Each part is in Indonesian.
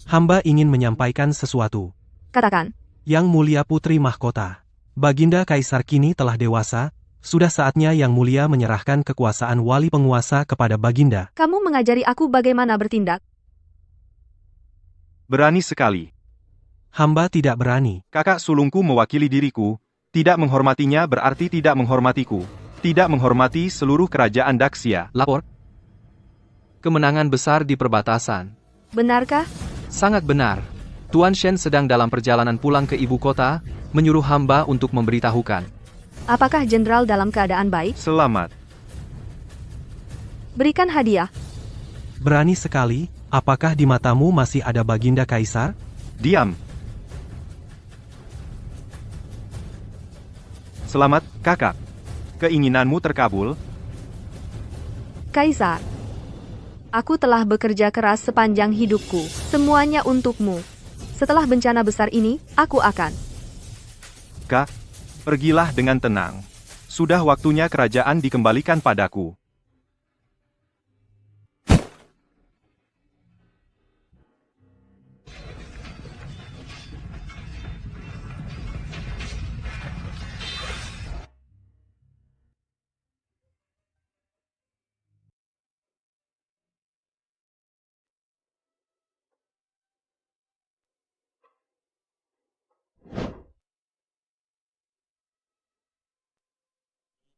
Hamba ingin menyampaikan sesuatu. Katakan. Yang Mulia Putri Mahkota. Baginda Kaisar kini telah dewasa, sudah saatnya Yang Mulia menyerahkan kekuasaan wali penguasa kepada Baginda. Kamu mengajari aku bagaimana bertindak. Berani sekali. Hamba tidak berani. Kakak sulungku mewakili diriku, tidak menghormatinya berarti tidak menghormatiku. Tidak menghormati seluruh kerajaan Daxia. Lapor. Kemenangan besar di perbatasan. Benarkah? Sangat benar. Tuan Shen sedang dalam perjalanan pulang ke ibu kota, menyuruh hamba untuk memberitahukan. Apakah jenderal dalam keadaan baik? Selamat. Berikan hadiah. Berani sekali, apakah di matamu masih ada Baginda Kaisar? Diam. Selamat, kakak. Keinginanmu terkabul. Kaisar. Aku telah bekerja keras sepanjang hidupku. Semuanya untukmu. Setelah bencana besar ini, aku akan. Kak, pergilah dengan tenang. Sudah waktunya kerajaan dikembalikan padaku.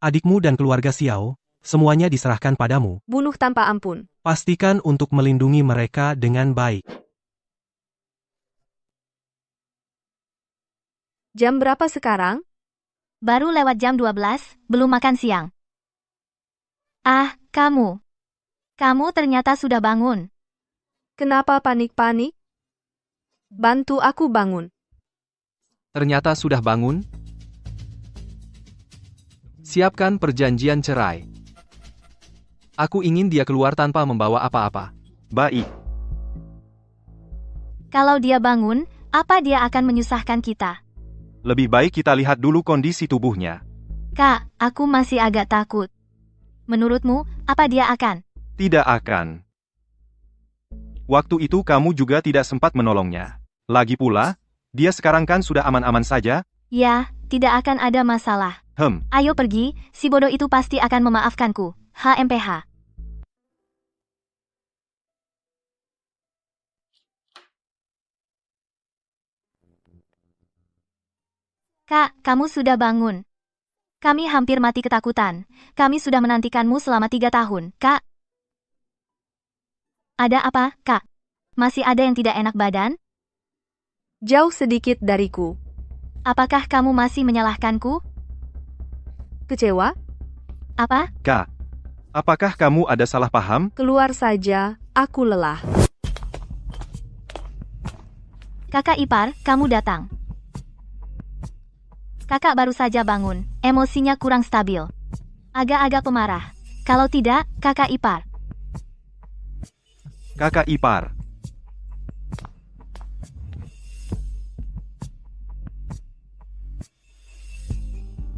Adikmu dan keluarga Xiao, semuanya diserahkan padamu. Bunuh tanpa ampun. Pastikan untuk melindungi mereka dengan baik. Jam berapa sekarang? Baru lewat jam 12, belum makan siang. Ah, kamu. Kamu ternyata sudah bangun. Kenapa panik-panik? Bantu aku bangun. Ternyata sudah bangun? Siapkan perjanjian cerai. Aku ingin dia keluar tanpa membawa apa-apa. Baik. Kalau dia bangun, apa dia akan menyusahkan kita? Lebih baik kita lihat dulu kondisi tubuhnya. Kak, aku masih agak takut. Menurutmu, apa dia akan? Tidak akan. Waktu itu kamu juga tidak sempat menolongnya. Lagi pula, dia sekarang kan sudah aman-aman saja. Ya, tidak akan ada masalah. Ayo pergi, si bodoh itu pasti akan memaafkanku. HMPH. Kak, kamu sudah bangun. Kami hampir mati ketakutan. Kami sudah menantikanmu selama 3 tahun, Kak. Ada apa, Kak? Masih ada yang tidak enak badan? Jauh sedikit dariku. Apakah kamu masih menyalahkanku? Kecewa? Apa? Kak, apakah kamu ada salah paham? Keluar saja, aku lelah. Kakak ipar, kamu datang. Kakak baru saja bangun, emosinya kurang stabil. Agak-agak pemarah. Kalau tidak, kakak ipar. Kakak ipar.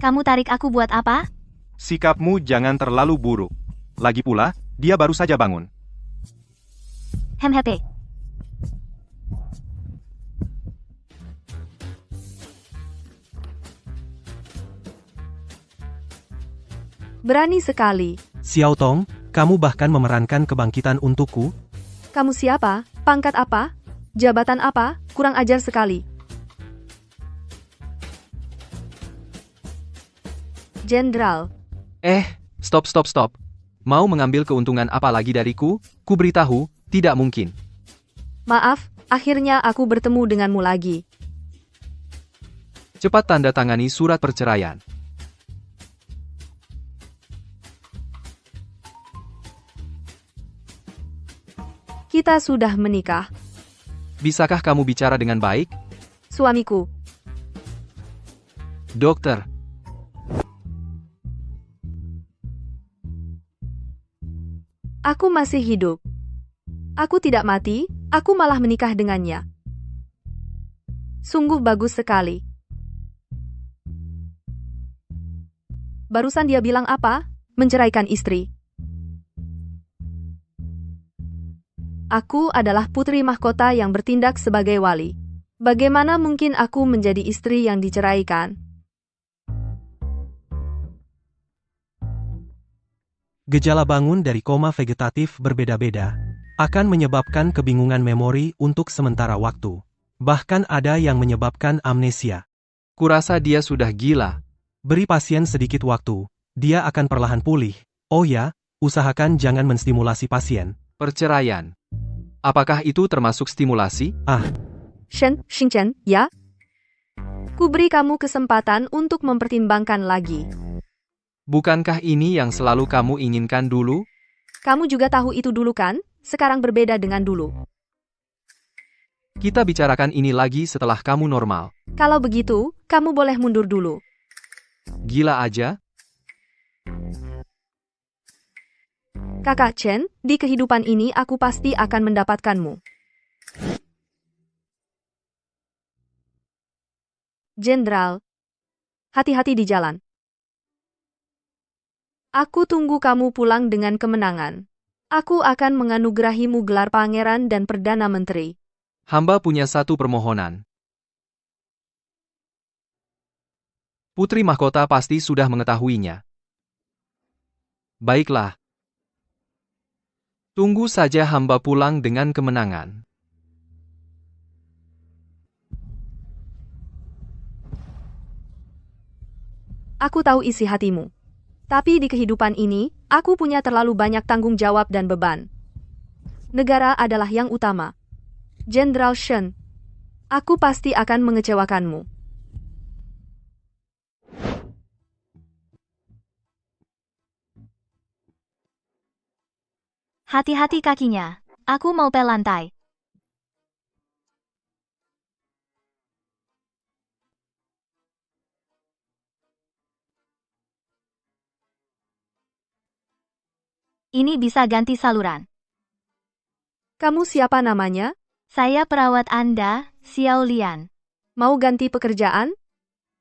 Kamu tarik aku buat apa? Sikapmu jangan terlalu buruk. Lagi pula, dia baru saja bangun. Hemhepe. Berani sekali. Xiao Tong, kamu bahkan memerankan kebangkitan untukku? Kamu siapa? Pangkat apa? Jabatan apa? Kurang ajar sekali. Jenderal. Stop. Mau mengambil keuntungan apa lagi dariku? Ku beritahu, tidak mungkin. Maaf, akhirnya aku bertemu denganmu lagi. Cepat tanda tangani surat perceraian. Kita sudah menikah. Bisakah kamu bicara dengan baik? Suamiku. Dokter. Aku masih hidup. Aku tidak mati, aku malah menikah dengannya. Sungguh bagus sekali. Barusan dia bilang apa? Menceraikan istri. Aku adalah putri mahkota yang bertindak sebagai wali. Bagaimana mungkin aku menjadi istri yang diceraikan? Gejala bangun dari koma vegetatif berbeda-beda, akan menyebabkan kebingungan memori untuk sementara waktu. Bahkan ada yang menyebabkan amnesia. Kurasa dia sudah gila. Beri pasien sedikit waktu, dia akan perlahan pulih. Oh ya, usahakan jangan menstimulasi pasien. Perceraian. Apakah itu termasuk stimulasi? Xingchen, ya? Ku beri kamu kesempatan untuk mempertimbangkan lagi. Bukankah ini yang selalu kamu inginkan dulu? Kamu juga tahu itu dulu kan? Sekarang berbeda dengan dulu. Kita bicarakan ini lagi setelah kamu normal. Kalau begitu, kamu boleh mundur dulu. Gila aja? Kakak Chen, di kehidupan ini aku pasti akan mendapatkanmu. Jenderal, hati-hati di jalan. Aku tunggu kamu pulang dengan kemenangan. Aku akan menganugerahimu gelar pangeran dan perdana menteri. Hamba punya satu permohonan. Putri mahkota pasti sudah mengetahuinya. Baiklah. Tunggu saja hamba pulang dengan kemenangan. Aku tahu isi hatimu. Tapi di kehidupan ini, aku punya terlalu banyak tanggung jawab dan beban. Negara adalah yang utama. Jenderal Shen, aku pasti akan mengecewakanmu. Hati-hati kakinya. Aku mau pel lantai. Ini bisa ganti saluran. Kamu siapa namanya? Saya perawat Anda, Xiao Lian. Mau ganti pekerjaan?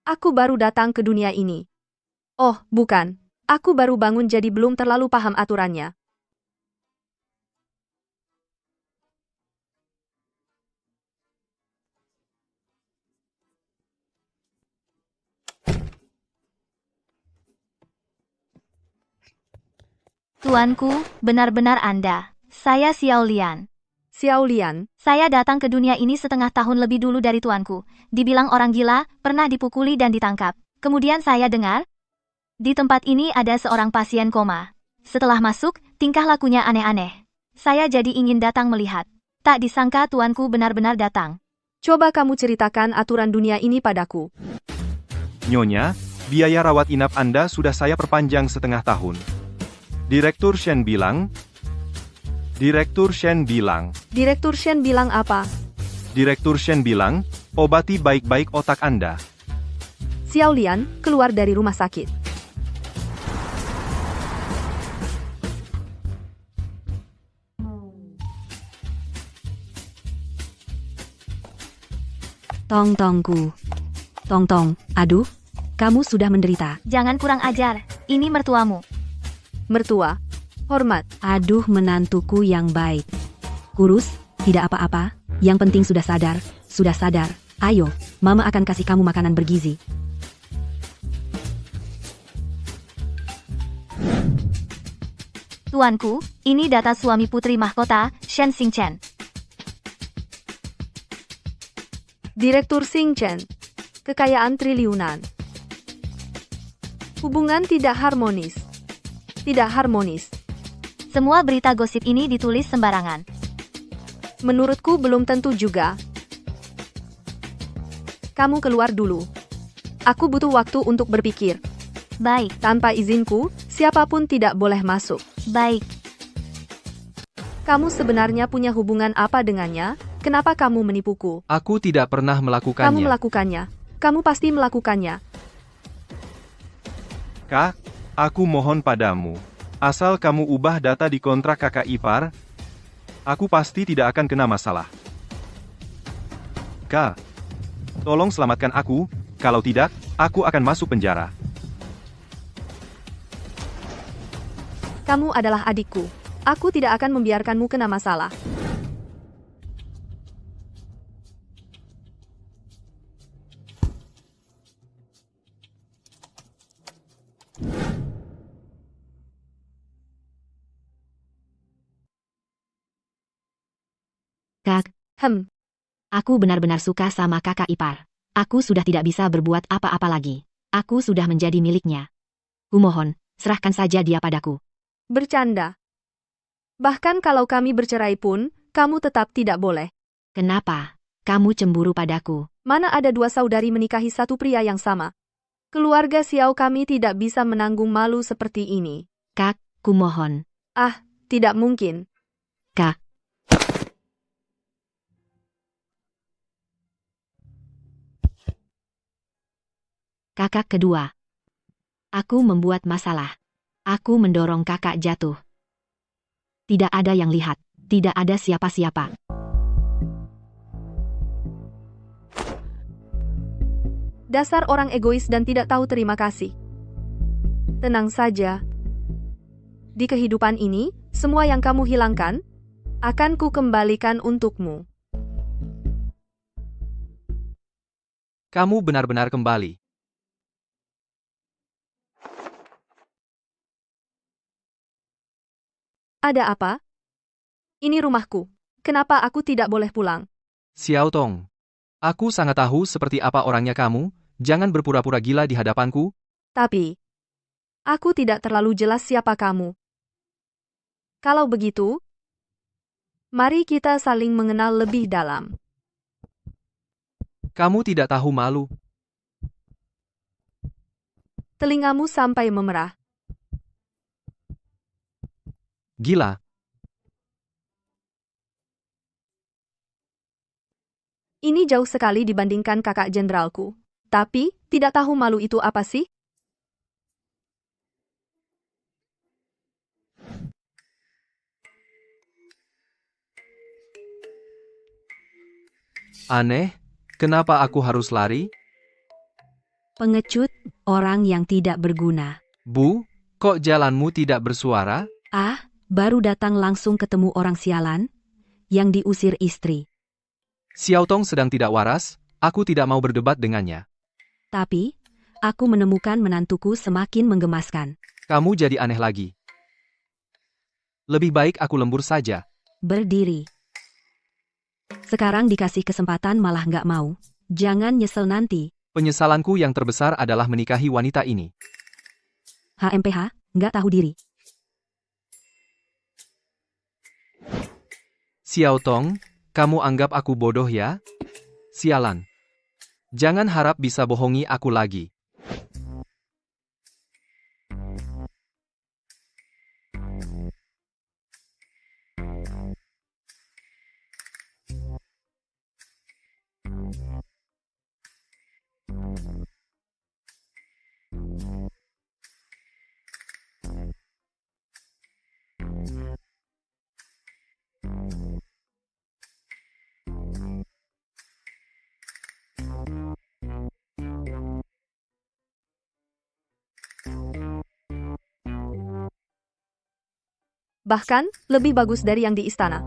Aku baru datang ke dunia ini. Oh, bukan. Aku baru bangun jadi belum terlalu paham aturannya. Tuanku, benar-benar Anda. Saya Xiao Lian. Xiao Lian, Saya datang ke dunia ini setengah tahun lebih dulu dari tuanku. Dibilang orang gila, pernah dipukuli dan ditangkap. Kemudian saya dengar, di tempat ini ada seorang pasien koma. Setelah masuk, tingkah lakunya aneh-aneh. Saya jadi ingin datang melihat. Tak disangka tuanku benar-benar datang. coba kamu ceritakan aturan dunia ini padaku. Nyonya, biaya rawat inap Anda sudah saya perpanjang setengah tahun. Direktur Shen bilang. Direktur Shen bilang apa? Direktur Shen bilang, obati baik-baik otak Anda. Xiao Lian, keluar dari rumah sakit. Tong-tongku. Tong-tong, aduh, kamu sudah menderita. Jangan kurang ajar. Ini mertuamu. Mertua. Hormat. Aduh, menantuku yang baik. Kurus, tidak apa-apa. Yang penting sudah sadar. Sudah sadar. Ayo, Mama akan kasih kamu makanan bergizi. Tuanku, ini data suami putri mahkota, Shen Xingchen. Direktur Xingchen. Kekayaan triliunan. Hubungan tidak harmonis. Tidak harmonis. Semua berita gosip ini ditulis sembarangan. Menurutku belum tentu juga. Kamu keluar dulu. Aku butuh waktu untuk berpikir. Baik, Tanpa izinku, siapapun tidak boleh masuk. baik. Kamu sebenarnya punya hubungan apa dengannya? Kenapa kamu menipuku? Aku tidak pernah Kamu melakukannya. melakukannya. Kamu pasti melakukannya. Kak, aku mohon padamu. Asal kamu ubah data di kontrak kakak ipar, aku pasti tidak akan kena masalah. Kak, tolong selamatkan aku, kalau tidak, aku akan masuk penjara. Kamu adalah adikku. Aku tidak akan membiarkanmu kena masalah. Kak, aku benar-benar suka sama kakak ipar. Aku sudah tidak bisa berbuat apa-apa lagi. Aku sudah menjadi miliknya. Kumohon, serahkan saja dia padaku. Bercanda. Bahkan kalau kami bercerai pun, kamu tetap tidak boleh. Kenapa? Kamu cemburu padaku. Mana ada dua saudari menikahi satu pria yang sama? Keluarga Xiao kami tidak bisa menanggung malu seperti ini. Kak, kumohon. Ah, tidak mungkin. Kak. Kakak kedua. Aku membuat masalah. Aku mendorong kakak jatuh. Tidak ada yang lihat. Tidak ada siapa-siapa. Dasar orang egois dan tidak tahu terima kasih. Tenang saja. Di kehidupan ini, semua yang kamu hilangkan, akan ku kembalikan untukmu. Kamu benar-benar kembali. Ada apa? Ini rumahku. Kenapa aku tidak boleh pulang? Xiao Tong. Aku sangat tahu seperti apa orangnya kamu, jangan berpura-pura gila di hadapanku. Tapi, aku tidak terlalu jelas siapa kamu. Kalau begitu, mari kita saling mengenal lebih dalam. Kamu tidak tahu malu. Telingamu sampai memerah. Gila. Ini jauh sekali dibandingkan kakak jenderalku. Tapi, tidak tahu malu itu apa sih? Aneh, kenapa aku harus lari? Pengecut, orang yang tidak berguna. Bu, kok jalanmu tidak bersuara? Ah, baru datang langsung ketemu orang sialan yang diusir istri. Xiao Tong sedang tidak waras, aku tidak mau berdebat dengannya. Tapi, aku menemukan menantuku semakin menggemaskan. Kamu jadi aneh lagi. Lebih baik aku lembur saja. Berdiri. Sekarang dikasih kesempatan malah nggak mau. Jangan nyesel nanti. Penyesalanku yang terbesar adalah menikahi wanita ini. HMPH, nggak tahu diri. Xiao Tong, kamu anggap aku bodoh ya? Sialan. Jangan harap bisa bohongi aku lagi. Bahkan, lebih bagus dari yang di istana.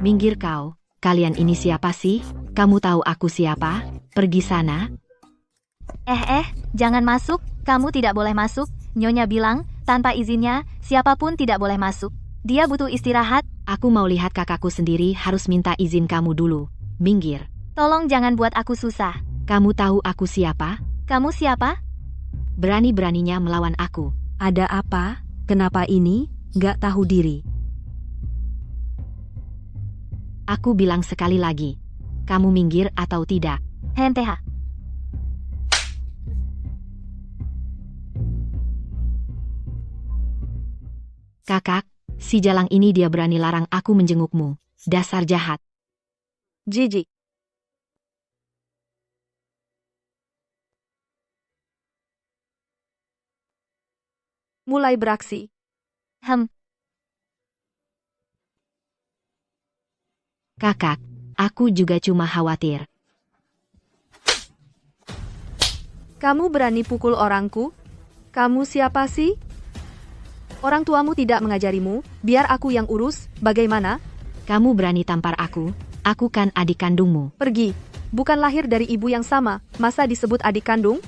Minggir kau. Kalian ini siapa sih? Kamu tahu aku siapa? Pergi sana. Jangan masuk, kamu tidak boleh masuk. Nyonya bilang, tanpa izinnya, siapapun tidak boleh masuk. Dia butuh istirahat. Aku mau lihat kakakku sendiri, harus minta izin kamu dulu. Minggir. Tolong jangan buat aku susah. Kamu tahu aku siapa? Kamu siapa? Berani-beraninya melawan aku. Ada apa? Kenapa ini? Nggak tahu diri. Aku bilang sekali lagi. Kamu minggir atau tidak? HMPH. Kakak, si Jalang ini dia berani larang aku menjengukmu. Dasar jahat. Jijik. Mulai beraksi. Kakak, aku juga cuma khawatir. Kamu berani pukul orangku? Kamu siapa sih? Orang tuamu tidak mengajarimu, biar aku yang urus, bagaimana? Kamu berani tampar aku kan adik kandungmu. Pergi. Bukan lahir dari ibu yang sama, masa disebut adik kandung?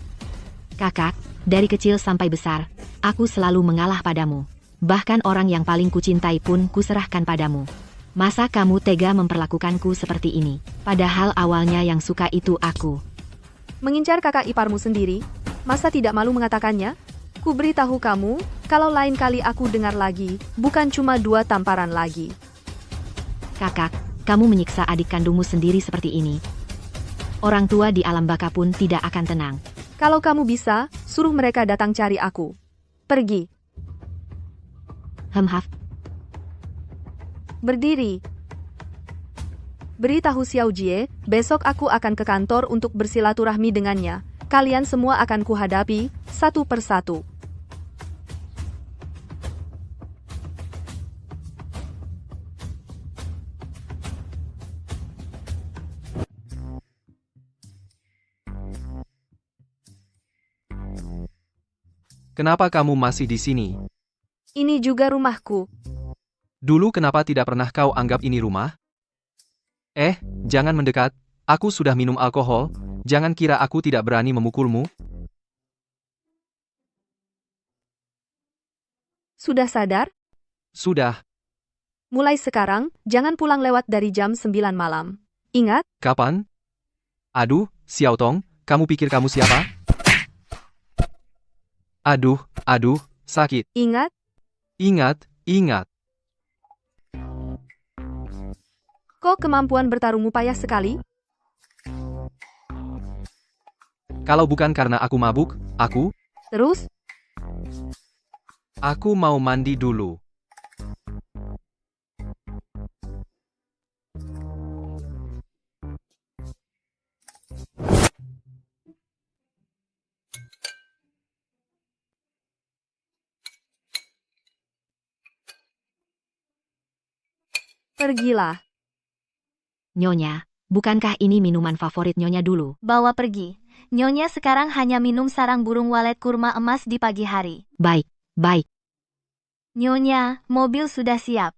Kakak, dari kecil sampai besar, aku selalu mengalah padamu. Bahkan orang yang paling kucintai pun kuserahkan padamu. Masa kamu tega memperlakukanku seperti ini? Padahal awalnya yang suka itu aku. Mengincar kakak iparmu sendiri? Masa tidak malu mengatakannya? Ku beritahu kamu, kalau lain kali aku dengar lagi, bukan cuma 2 tamparan lagi. Kakak, kamu menyiksa adik kandungmu sendiri seperti ini. Orang tua di alam baka pun tidak akan tenang. Kalau kamu bisa, suruh mereka datang cari aku. Pergi. Hemhaf, Berdiri. Beritahu Xiao Jie, besok aku akan ke kantor untuk bersilaturahmi dengannya. Kalian semua akan kuhadapi, satu persatu. Kenapa kamu masih di sini? Ini juga rumahku. Dulu kenapa tidak pernah kau anggap ini rumah? Jangan mendekat. Aku sudah minum alkohol. Jangan kira aku tidak berani memukulmu. Sudah sadar? Sudah. Mulai sekarang, jangan pulang lewat dari jam 9 malam. Ingat? Kapan? Aduh, Xiao Tong, kamu pikir kamu siapa? Aduh, sakit. Ingat? Ingat. Kok kemampuan bertarungmu payah sekali? Kalau bukan karena aku mabuk, Terus? aku mau mandi dulu. Pergilah. Nyonya, bukankah ini minuman favorit Nyonya dulu? Bawa pergi. Nyonya sekarang hanya minum sarang burung walet kurma emas di pagi hari. Baik. Nyonya, mobil sudah siap.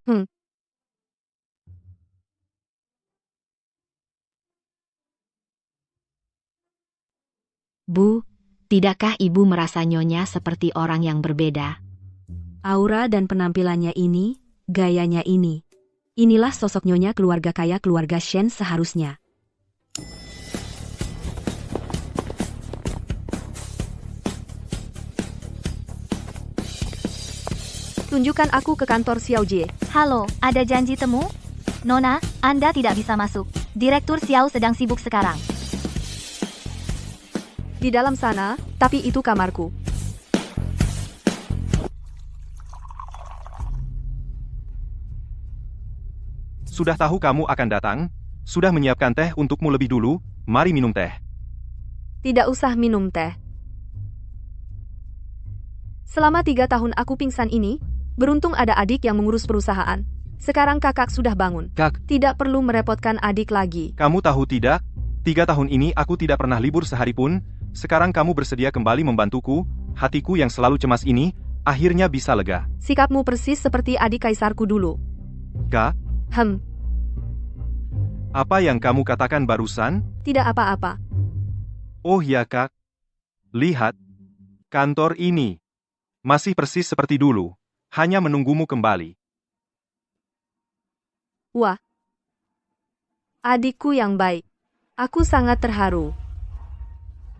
Bu, tidakkah ibu merasa Nyonya seperti orang yang berbeda? Aura dan penampilannya ini, gayanya ini. Inilah sosok Nyonya keluarga kaya keluarga Shen seharusnya. Tunjukkan aku ke kantor Xiao Jie. Halo, ada janji temu? Nona, Anda tidak bisa masuk. Direktur Xiao sedang sibuk sekarang. Di dalam sana, tapi itu kamarku. Sudah tahu kamu akan datang? Sudah menyiapkan teh untukmu lebih dulu, mari minum teh. Tidak usah minum teh. Selama 3 tahun aku pingsan ini, beruntung ada adik yang mengurus perusahaan. Sekarang kakak sudah bangun. Kak, Tidak perlu merepotkan adik lagi. Kamu tahu tidak? 3 tahun ini aku tidak pernah libur sehari pun. Sekarang kamu bersedia kembali membantuku, hatiku yang selalu cemas ini, akhirnya bisa lega. Sikapmu persis seperti adik kaisarku dulu. Kak, apa yang kamu katakan barusan? Tidak apa-apa. Oh ya kak. Lihat. Kantor ini. Masih persis seperti dulu. Hanya menunggumu kembali. Wah. Adikku yang baik. Aku sangat terharu.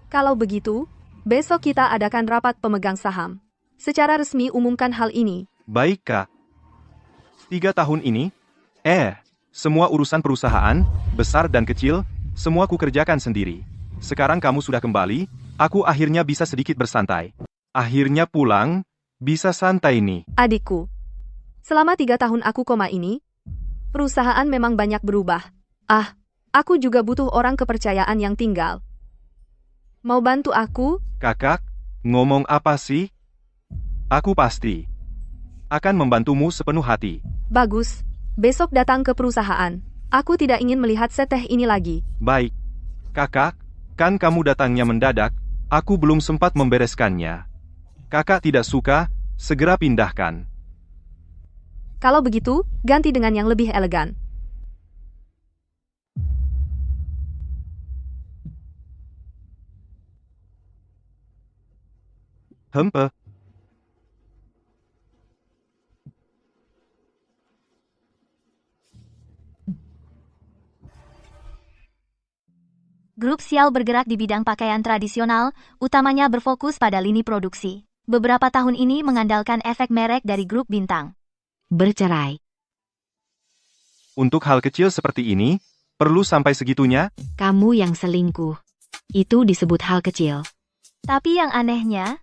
Kalau begitu, besok kita adakan rapat pemegang saham. Secara resmi umumkan hal ini. Baik kak. 3 tahun ini? Semua urusan perusahaan, besar dan kecil, semua kukerjakan sendiri. Sekarang kamu sudah kembali, aku akhirnya bisa sedikit bersantai. Akhirnya pulang, bisa santai nih. Adikku. Selama 3 tahun aku koma ini, perusahaan memang banyak berubah. Aku juga butuh orang kepercayaan yang tinggal. Mau bantu aku? Kakak, ngomong apa sih? Aku pasti akan membantumu sepenuh hati. Bagus. Besok datang ke perusahaan. Aku tidak ingin melihat seteh ini lagi. Baik. Kakak, kan kamu datangnya mendadak, aku belum sempat membereskannya. Kakak tidak suka, segera pindahkan. Kalau begitu, ganti dengan yang lebih elegan. Hempe. Grup Xiao bergerak di bidang pakaian tradisional, utamanya berfokus pada lini produksi. Beberapa tahun ini mengandalkan efek merek dari grup bintang. Bercerai. Untuk hal kecil seperti ini, perlu sampai segitunya? Kamu yang selingkuh. Itu disebut hal kecil. Tapi yang anehnya,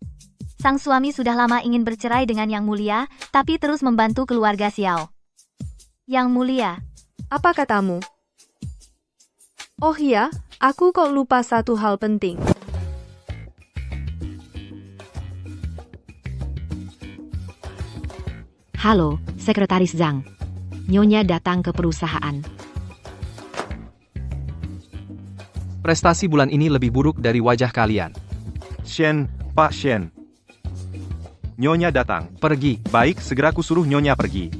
sang suami sudah lama ingin bercerai dengan Yang Mulia, tapi terus membantu keluarga Xiao. Yang Mulia, Apa katamu? Oh iya, aku kok lupa satu hal penting. Halo, Sekretaris Zhang. Nyonya datang ke perusahaan. Prestasi bulan ini lebih buruk dari wajah kalian. Shen, Pak Shen. Nyonya datang. Pergi. Baik, segera kusuruh Nyonya pergi.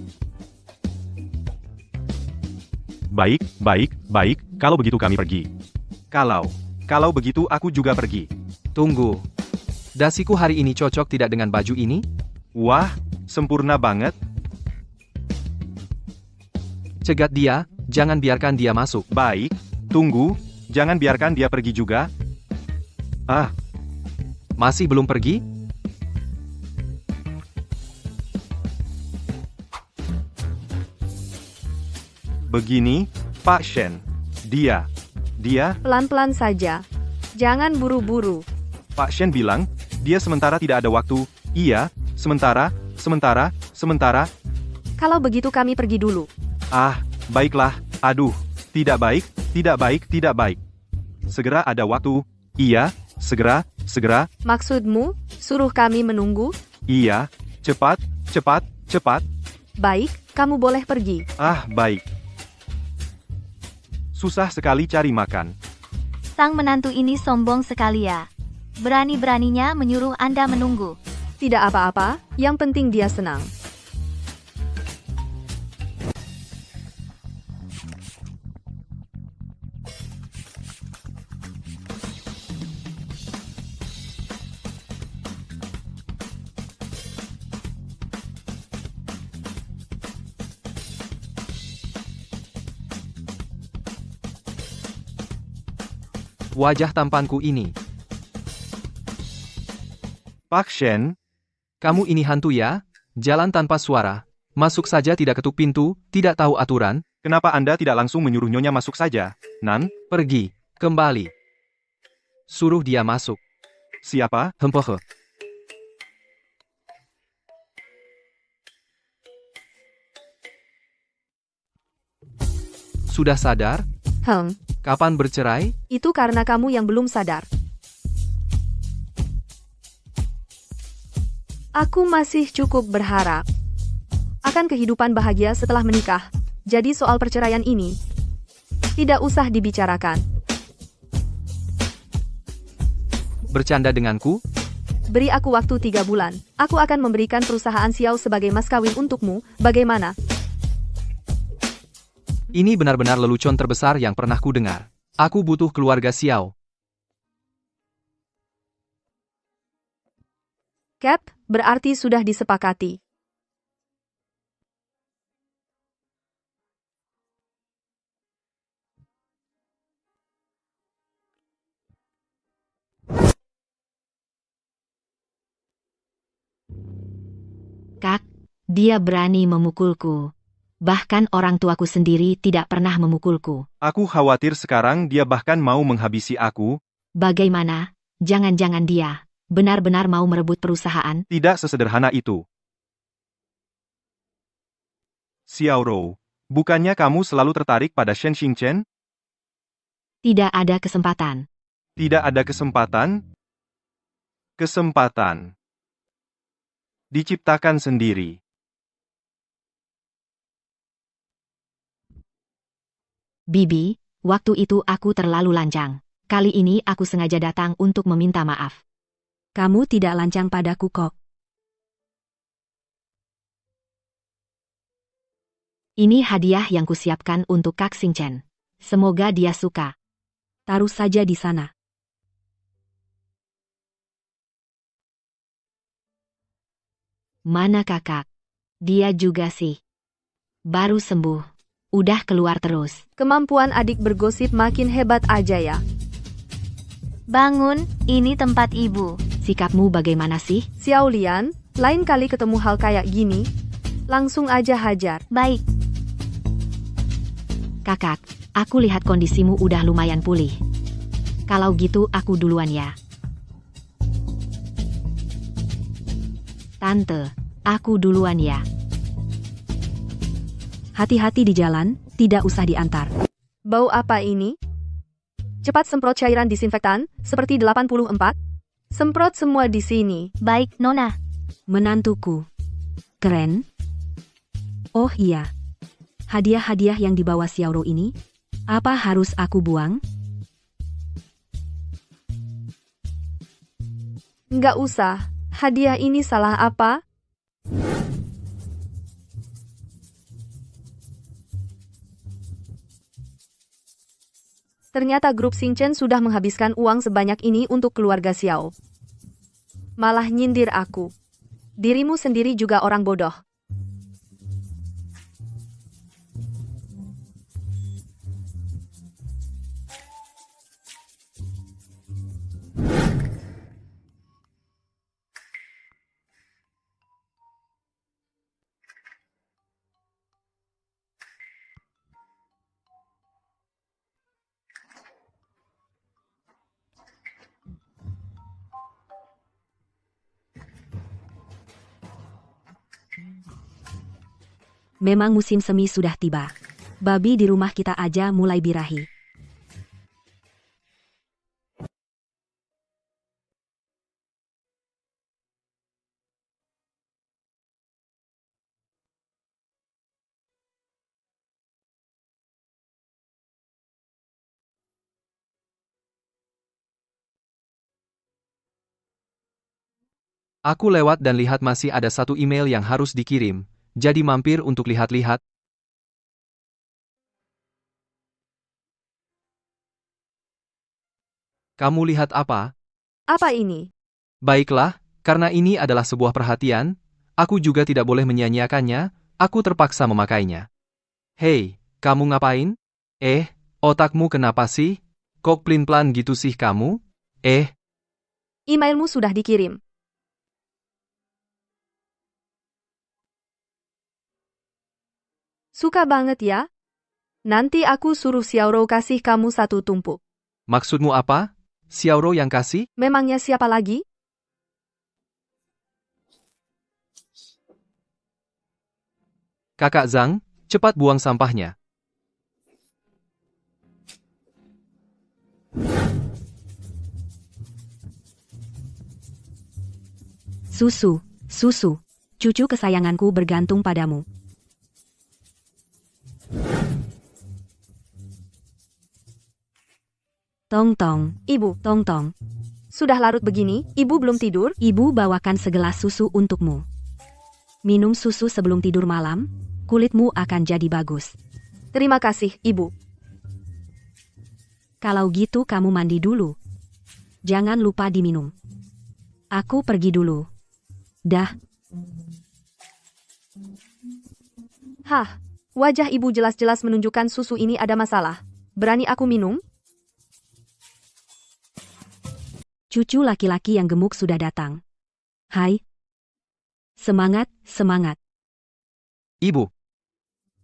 Baik, kalau begitu kami pergi. Kalau begitu aku juga pergi. Tunggu. Dasiku hari ini cocok tidak dengan baju ini? Wah, sempurna banget. Cegat dia, jangan biarkan dia masuk. Baik, tunggu, jangan biarkan dia pergi juga. Ah, Masih belum pergi? begini, Pak Shen. Dia, Pelan-pelan saja. Jangan buru-buru. Pak Shen bilang, dia sementara tidak ada waktu. Iya, sementara. Kalau begitu kami pergi dulu. Ah, baiklah. Aduh, tidak baik. Segera ada waktu. Iya, segera. Maksudmu, suruh kami menunggu? Iya, cepat. Baik, kamu boleh pergi. Ah, baik. Susah sekali cari makan. sang menantu ini sombong sekali ya. Berani-beraninya menyuruh Anda menunggu. Tidak apa-apa, yang penting dia senang. Wajah tampanku ini. Pak Shen, Kamu ini hantu ya? Jalan tanpa suara. Masuk saja tidak ketuk pintu, tidak tahu aturan. kenapa Anda tidak langsung menyuruh Nyonya masuk saja? Nan, Pergi. Kembali. Suruh dia masuk. siapa? Hempehe. Sudah sadar? Kapan bercerai? Itu karena kamu yang belum sadar. Aku masih cukup berharap akan kehidupan bahagia setelah menikah. Jadi soal perceraian ini tidak usah dibicarakan. Bercanda denganku? Beri aku waktu 3 bulan. Aku akan memberikan perusahaan Xiao sebagai mas kawin untukmu. Bagaimana? Ini benar-benar lelucon terbesar yang pernah ku dengar. Aku butuh keluarga Xiao. Cap, berarti sudah disepakati. Kak, dia berani memukulku. Bahkan orang tuaku sendiri tidak pernah memukulku. Aku khawatir sekarang dia bahkan mau menghabisi aku. Bagaimana? Jangan-jangan dia benar-benar mau merebut perusahaan? Tidak sesederhana itu. Xiao Rou, bukannya kamu selalu tertarik pada Shen Xingchen? Tidak ada kesempatan. Tidak ada kesempatan? Kesempatan diciptakan sendiri. Bibi, waktu itu aku terlalu lancang. Kali ini aku sengaja datang untuk meminta maaf. Kamu tidak lancang padaku kok. Ini hadiah yang kusiapkan untuk Kak Xingchen. Semoga dia suka. Taruh saja di sana. Mana kakak? Dia juga sih. Baru sembuh. Udah keluar terus. Kemampuan adik bergosip makin hebat aja ya. Bangun, ini tempat ibu. Sikapmu bagaimana sih? Xiao Lian, lain kali ketemu hal kayak gini, langsung aja hajar. Baik, Kakak, aku lihat kondisimu udah lumayan pulih. Kalau gitu aku duluan ya. Tante, aku duluan ya. Hati-hati di jalan, tidak usah diantar. Bau apa ini? Cepat semprot cairan disinfektan, seperti 84. Semprot semua di sini. baik, Nona. Menantuku. Keren. Oh iya. Hadiah-hadiah yang dibawa Xiaoro ini, apa harus aku buang? Nggak usah. Hadiah ini salah apa? Ternyata grup Xingchen sudah menghabiskan uang sebanyak ini untuk keluarga Xiao. Malah nyindir aku. Dirimu sendiri juga orang bodoh. Memang musim semi sudah tiba. Babi di rumah kita aja mulai birahi. Aku lewat dan lihat masih ada satu email yang harus dikirim, jadi mampir untuk lihat-lihat. Kamu lihat apa? Apa ini? Baiklah, karena ini adalah sebuah perhatian, aku juga tidak boleh menyia-nyiakannya, aku terpaksa memakainya. Hei, kamu ngapain? Otakmu kenapa sih? Kok plin-plan gitu sih kamu? Emailmu sudah dikirim. Suka banget ya? Nanti aku suruh Xiaoro kasih kamu satu tumpuk. Maksudmu apa? Xiaoro yang kasih? Memangnya siapa lagi? Kakak Zhang, cepat buang sampahnya. Susu, susu. Cucu kesayanganku bergantung padamu. Tong-tong, Ibu, tong-tong. sudah larut begini, ibu belum tidur? Ibu bawakan segelas susu untukmu. Minum susu sebelum tidur malam, kulitmu akan jadi bagus. Terima kasih, ibu. Kalau gitu kamu mandi dulu. Jangan lupa diminum. Aku pergi dulu. Dah. Hah, wajah ibu jelas-jelas menunjukkan susu ini ada masalah. Berani aku minum? Cucu laki-laki yang gemuk sudah datang. Hai. Semangat, semangat. Ibu,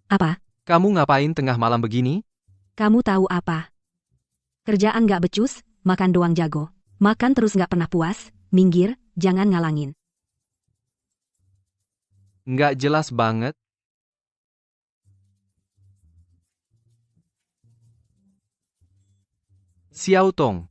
Apa? kamu ngapain tengah malam begini? Kamu tahu apa? Kerjaan gak becus, makan doang jago. Makan terus gak pernah puas, minggir, jangan ngalangin. Nggak jelas banget. Xiao Tong.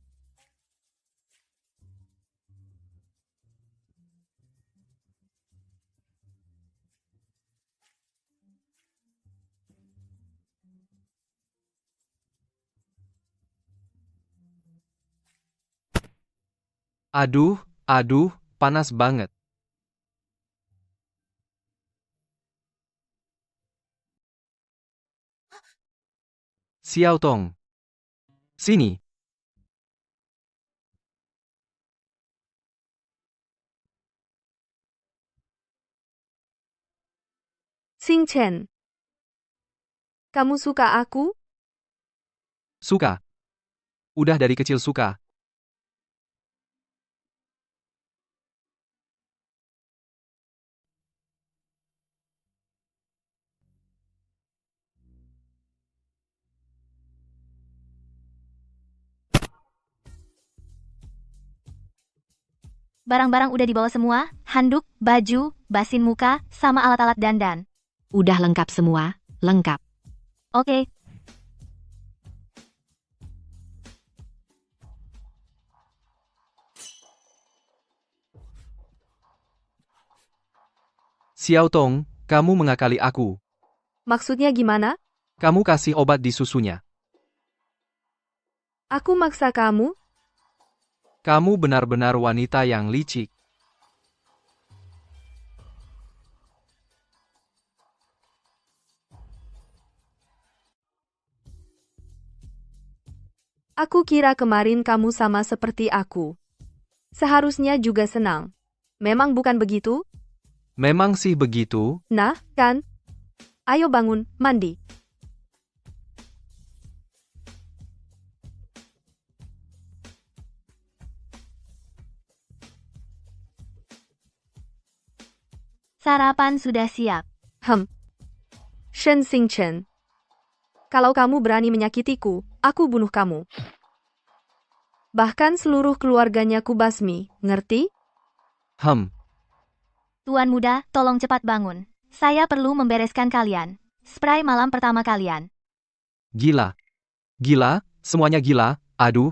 Aduh, panas banget. Xiao Tong. Sini. Xingchen. Kamu suka aku? Suka. Udah dari kecil suka. Barang-barang udah dibawa semua, handuk, baju, basin muka, sama alat-alat dandan. Udah lengkap semua, lengkap. Oke, Xiao Tong, kamu mengakali aku. Maksudnya gimana? Kamu kasih obat di susunya. Aku maksa kamu? Kamu benar-benar wanita yang licik. Aku kira kemarin kamu sama seperti aku. Seharusnya juga senang. Memang bukan begitu? Memang sih begitu. Nah, kan? Ayo bangun, mandi. sarapan sudah siap. Shen Xingchen. Kalau kamu berani menyakitiku, aku bunuh kamu. Bahkan seluruh keluarganya kubasmi, ngerti? Tuan muda, tolong cepat bangun. Saya perlu membereskan kalian. Spray malam pertama kalian. Gila. Gila, semuanya gila, aduh.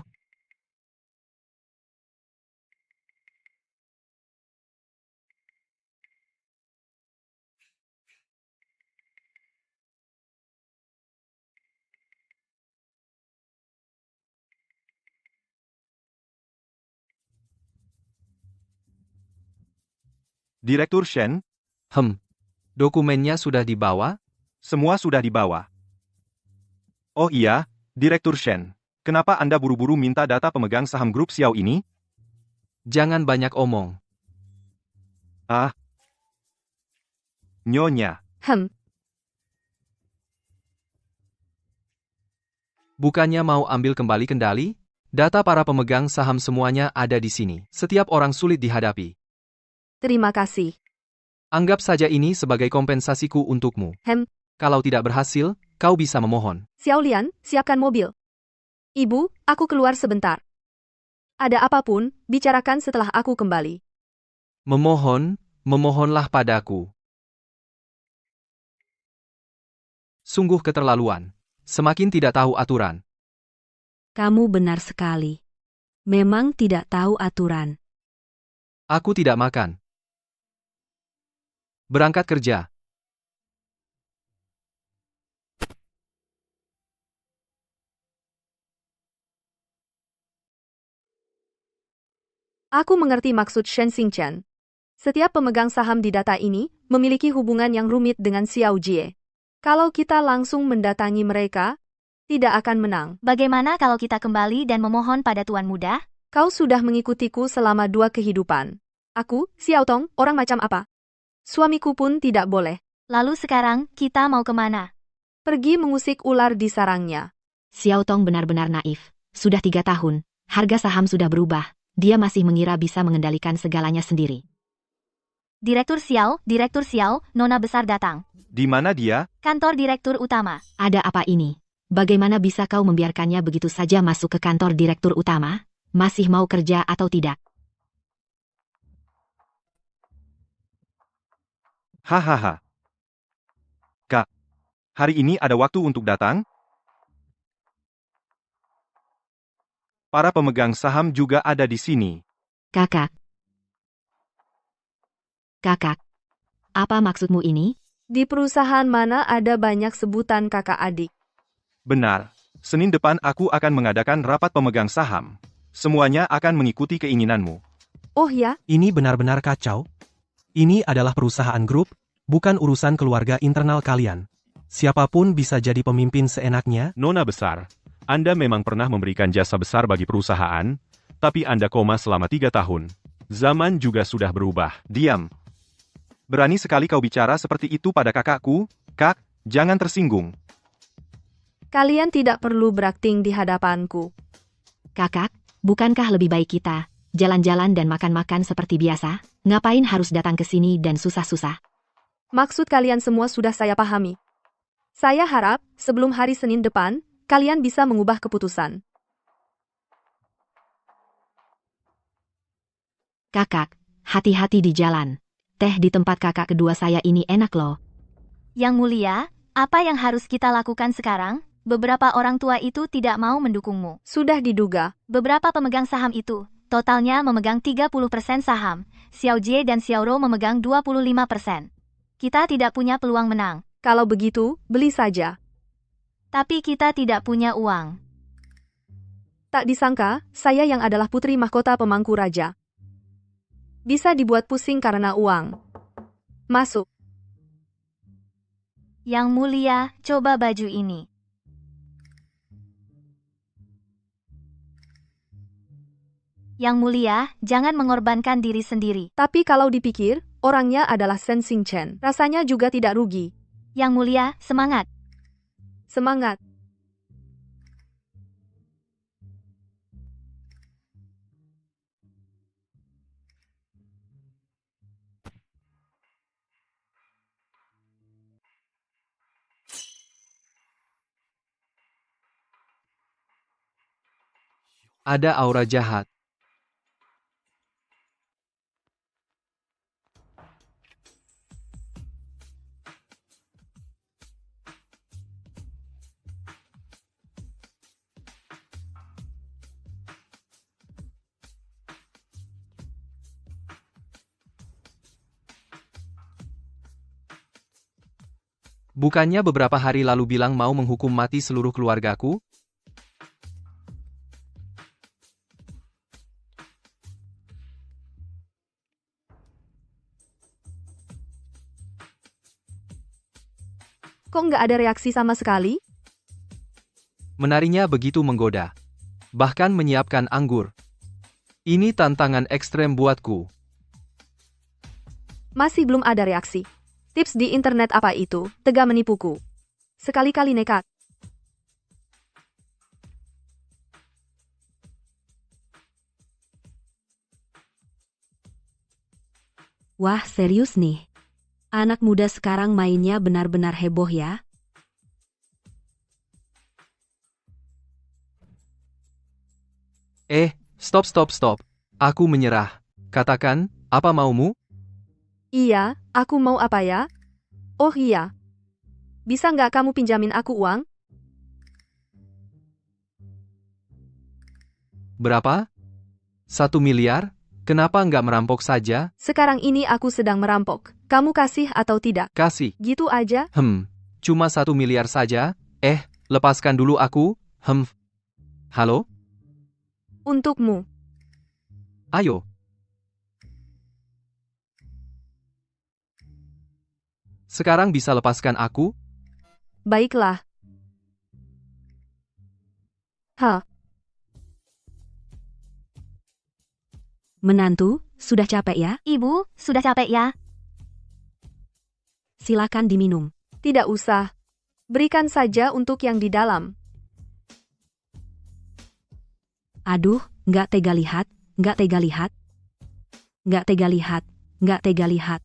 Direktur Shen, Dokumennya sudah dibawa? semua sudah dibawa. Oh iya, Direktur Shen. Kenapa Anda buru-buru minta data pemegang saham grup Xiao ini? Jangan banyak omong. Nyonya. Bukannya mau ambil kembali kendali? Data para pemegang saham semuanya ada di sini. Setiap orang sulit dihadapi. Terima kasih. Anggap saja ini sebagai kompensasiku untukmu. Kalau tidak berhasil, kau bisa memohon. Xiao Lian, siapkan mobil. Ibu, aku keluar sebentar. Ada apapun, bicarakan setelah aku kembali. Memohonlah padaku. Sungguh keterlaluan. Semakin tidak tahu aturan. Kamu benar sekali. Memang tidak tahu aturan. Aku tidak makan. Berangkat kerja. Aku mengerti maksud Shen Xingchen. Setiap pemegang saham di data ini memiliki hubungan yang rumit dengan Xiao Jie. Kalau kita langsung mendatangi mereka, tidak akan menang. Bagaimana kalau kita kembali dan memohon pada Tuan Muda? Kau sudah mengikutiku selama 2 kehidupan. Aku, Xiao Tong, orang macam apa? Suamiku pun tidak boleh. Lalu sekarang, kita mau kemana? Pergi mengusik ular di sarangnya. Xiao Tong benar-benar naif. Sudah 3 tahun, harga saham sudah berubah. Dia masih mengira bisa mengendalikan segalanya sendiri. Direktur Xiao, Nona besar datang. Di mana dia? Kantor Direktur Utama. Ada apa ini? Bagaimana bisa kau membiarkannya begitu saja masuk ke kantor direktur utama? Masih mau kerja atau tidak? Hahaha. Kak, hari ini ada waktu untuk datang? Para pemegang saham juga ada di sini. Kakak. Kakak. Apa maksudmu ini? Di perusahaan mana ada banyak sebutan kakak adik. Benar. Senin depan aku akan mengadakan rapat pemegang saham. Semuanya akan mengikuti keinginanmu. Oh ya? Ini benar-benar kacau. Ini adalah perusahaan grup, bukan urusan keluarga internal kalian. Siapapun bisa jadi pemimpin seenaknya. Nona besar, Anda memang pernah memberikan jasa besar bagi perusahaan, tapi Anda koma selama 3 tahun. Zaman juga sudah berubah. Diam. Berani sekali kau bicara seperti itu pada kakakku? Kak, jangan tersinggung. Kalian tidak perlu berakting di hadapanku. Kakak, bukankah lebih baik kita jalan-jalan dan makan-makan seperti biasa? Ngapain harus datang ke sini dan susah-susah? Maksud kalian semua sudah saya pahami. Saya harap, sebelum hari Senin depan, kalian bisa mengubah keputusan. Kakak, hati-hati di jalan. Teh di tempat kakak kedua saya ini enak loh. Yang mulia, apa yang harus kita lakukan sekarang? Beberapa orang tua itu tidak mau mendukungmu. Sudah diduga. Beberapa pemegang saham itu, totalnya memegang 30% saham. Xiao Jie dan Xiao Rou memegang 25%. Kita tidak punya peluang menang. Kalau begitu, beli saja. Tapi kita tidak punya uang. Tak disangka, saya yang adalah putri mahkota pemangku raja. Bisa dibuat pusing karena uang. Masuk. Yang mulia, coba baju ini. Yang mulia, jangan mengorbankan diri sendiri. Tapi kalau dipikir, orangnya adalah Shen Xingchen. Rasanya juga tidak rugi. Yang mulia, semangat. Semangat. Ada aura jahat. Bukannya beberapa hari lalu bilang mau menghukum mati seluruh keluargaku? Kok nggak ada reaksi sama sekali? Menarinya begitu menggoda. Bahkan menyiapkan anggur. Ini tantangan ekstrem buatku. Masih belum ada reaksi. Tips di internet apa itu, tega menipuku. Sekali-kali nekat. Wah, serius nih. Anak muda sekarang mainnya benar-benar heboh ya. Stop. Aku menyerah. Katakan, apa maumu? Iya, aku mau apa ya? Oh iya. Bisa nggak kamu pinjamin aku uang? Berapa? 1 miliar? Kenapa nggak merampok saja? Sekarang ini aku sedang merampok. Kamu kasih atau tidak? Kasih. Gitu aja? Cuma 1 miliar saja? Lepaskan dulu aku. Halo? Untukmu. Ayo. Sekarang bisa lepaskan aku? Baiklah. Hah, Menantu, sudah capek ya? Ibu, sudah capek ya? Silakan diminum. tidak usah. Berikan saja untuk yang di dalam. Aduh, nggak tega lihat, nggak tega lihat. Nggak tega lihat, nggak tega lihat.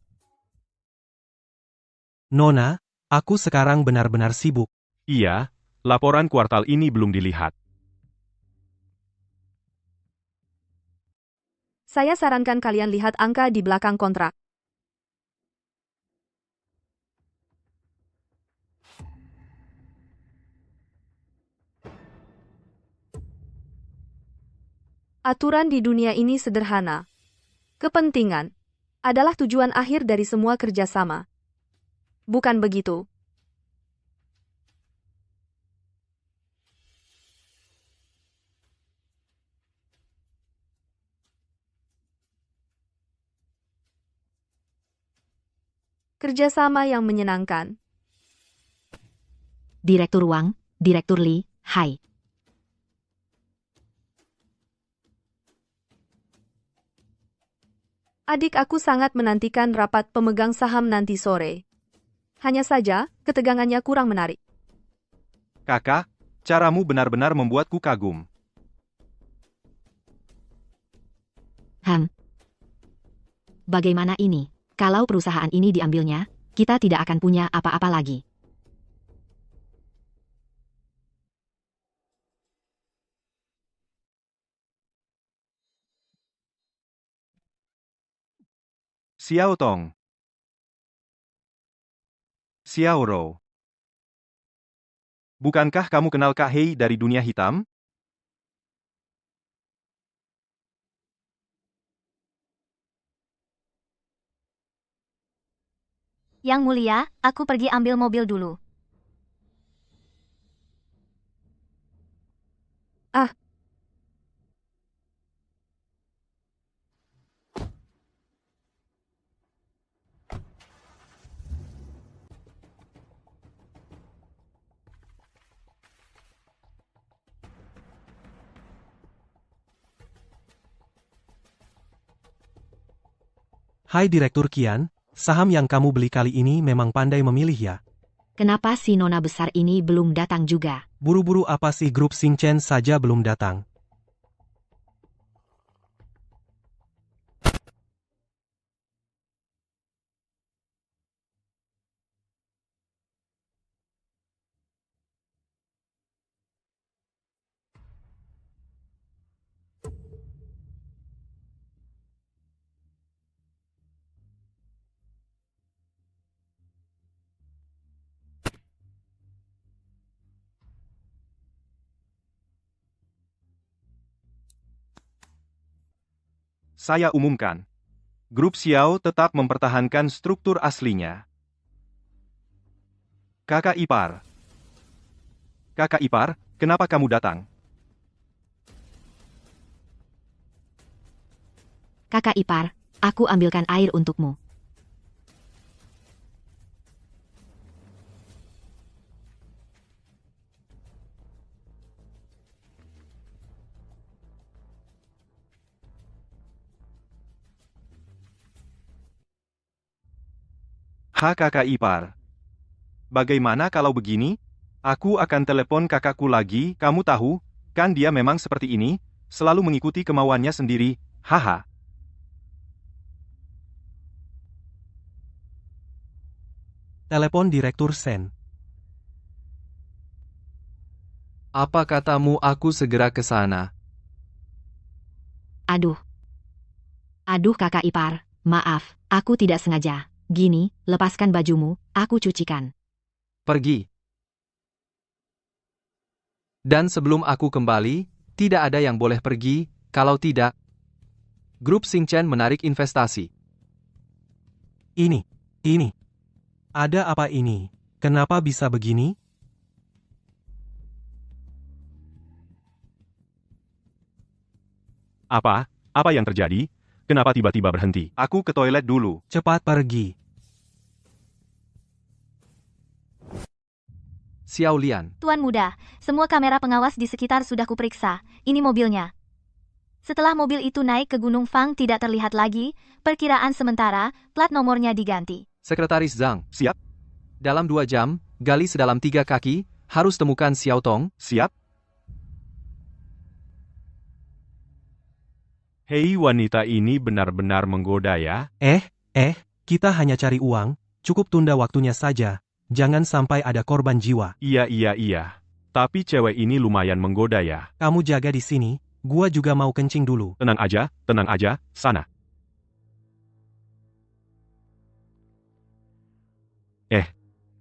Nona, aku sekarang benar-benar sibuk. Iya, laporan kuartal ini belum dilihat. Saya sarankan kalian lihat angka di belakang kontrak. Aturan di dunia ini sederhana. Kepentingan adalah tujuan akhir dari semua kerjasama. Bukan begitu? Kerjasama yang menyenangkan. Direktur Wang, Direktur Li, hai. Adik aku sangat menantikan rapat pemegang saham nanti sore. Hanya saja, ketegangannya kurang menarik. Kakak, caramu benar-benar membuatku kagum. Bagaimana ini? Kalau perusahaan ini diambilnya, kita tidak akan punya apa-apa lagi. Xiao Tong. Xiao Rou. Bukankah kamu kenal Kak Hei dari dunia hitam? Yang mulia, aku pergi ambil mobil dulu. Ah, Hai Direktur Qian, saham yang kamu beli kali ini memang pandai memilih ya. Kenapa si nona besar ini belum datang juga? Buru-buru apa sih grup Xingchen saja belum datang? Saya umumkan. Grup Xiao tetap mempertahankan struktur aslinya. Kakak ipar. Kakak ipar, kenapa kamu datang? Kakak ipar, aku ambilkan air untukmu. Kakak ipar. Bagaimana kalau begini? Aku akan telepon kakakku lagi, kamu tahu, kan dia memang seperti ini, selalu mengikuti kemauannya sendiri, haha. Telepon Direktur Sen. Apa katamu aku segera ke sana? Aduh. Aduh kakak ipar, maaf, aku tidak sengaja. Gini, lepaskan bajumu, aku cucikan. Pergi. Dan sebelum aku kembali, tidak ada yang boleh pergi, kalau tidak. Grup Xingchen menarik investasi. Ini. Ada apa ini? Kenapa bisa begini? Apa? Apa yang terjadi? Kenapa tiba-tiba berhenti? Aku ke toilet dulu. Cepat pergi. Xiao Lian. Tuan muda, semua kamera pengawas di sekitar sudah kuperiksa. Ini mobilnya. Setelah mobil itu naik ke Gunung Fang tidak terlihat lagi, perkiraan sementara, plat nomornya diganti. Sekretaris Zhang. Siap? Dalam 2 jam, gali sedalam 3 kaki, harus temukan Xiao Tong. Siap? Hei, wanita ini benar-benar menggoda ya. Kita hanya cari uang, cukup tunda waktunya saja. Jangan sampai ada korban jiwa. Iya. Tapi cewek ini lumayan menggoda ya. Kamu jaga di sini, gua juga mau kencing dulu. Tenang aja, sana.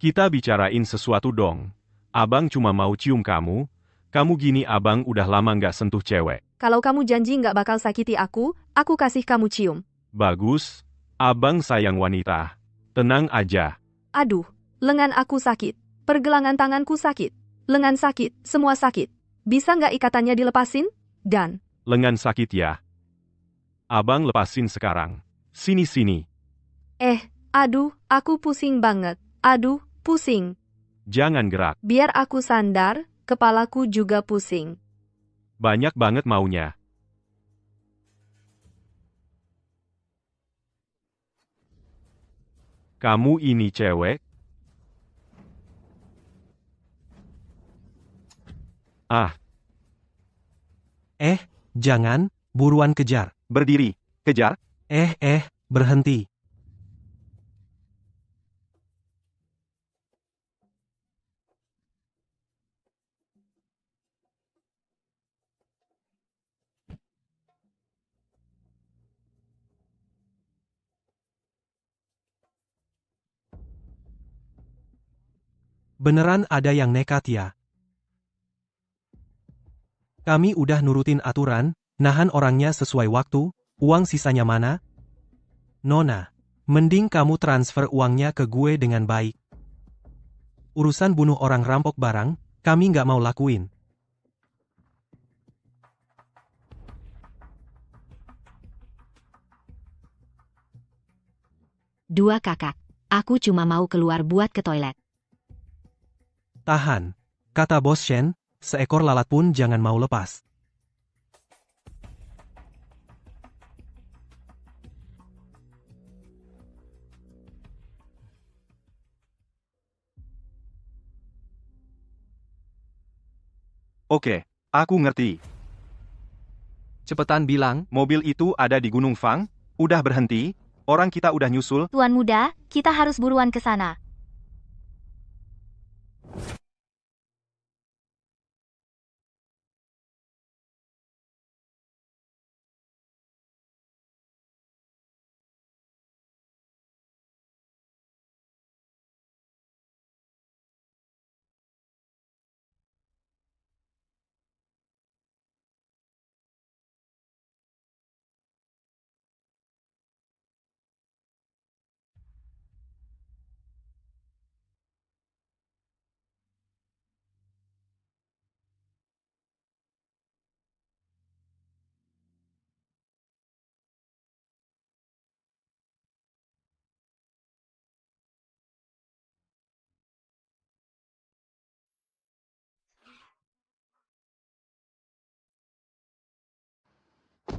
Kita bicarain sesuatu dong. Abang cuma mau cium kamu. Kamu gini abang udah lama nggak sentuh cewek. kalau kamu janji nggak bakal sakiti aku kasih kamu cium. Bagus. Abang sayang wanita. Tenang aja. Aduh, lengan aku sakit. Pergelangan tanganku sakit. Lengan sakit, semua sakit. Bisa nggak ikatannya dilepasin? Dan, Lengan sakit ya. Abang lepasin sekarang. Sini. aduh, aku pusing banget. Aduh, pusing. Jangan gerak. Biar aku sandar, kepalaku juga pusing. Banyak banget maunya. Kamu ini cewek? Jangan, buruan kejar. Berdiri. Kejar. Berhenti. Beneran ada yang nekat ya? Kami udah nurutin aturan, nahan orangnya sesuai waktu, uang sisanya mana? Nona, mending kamu transfer uangnya ke gue dengan baik. Urusan bunuh orang rampok barang, kami nggak mau lakuin. Dua kakak. Aku cuma mau keluar buat ke toilet. Tahan. Kata Bos Shen, seekor lalat pun jangan mau lepas. Oke, aku ngerti. Cepetan bilang, Mobil itu ada di Gunung Fang, udah berhenti, orang kita udah nyusul. Tuan muda, kita harus buruan ke sana.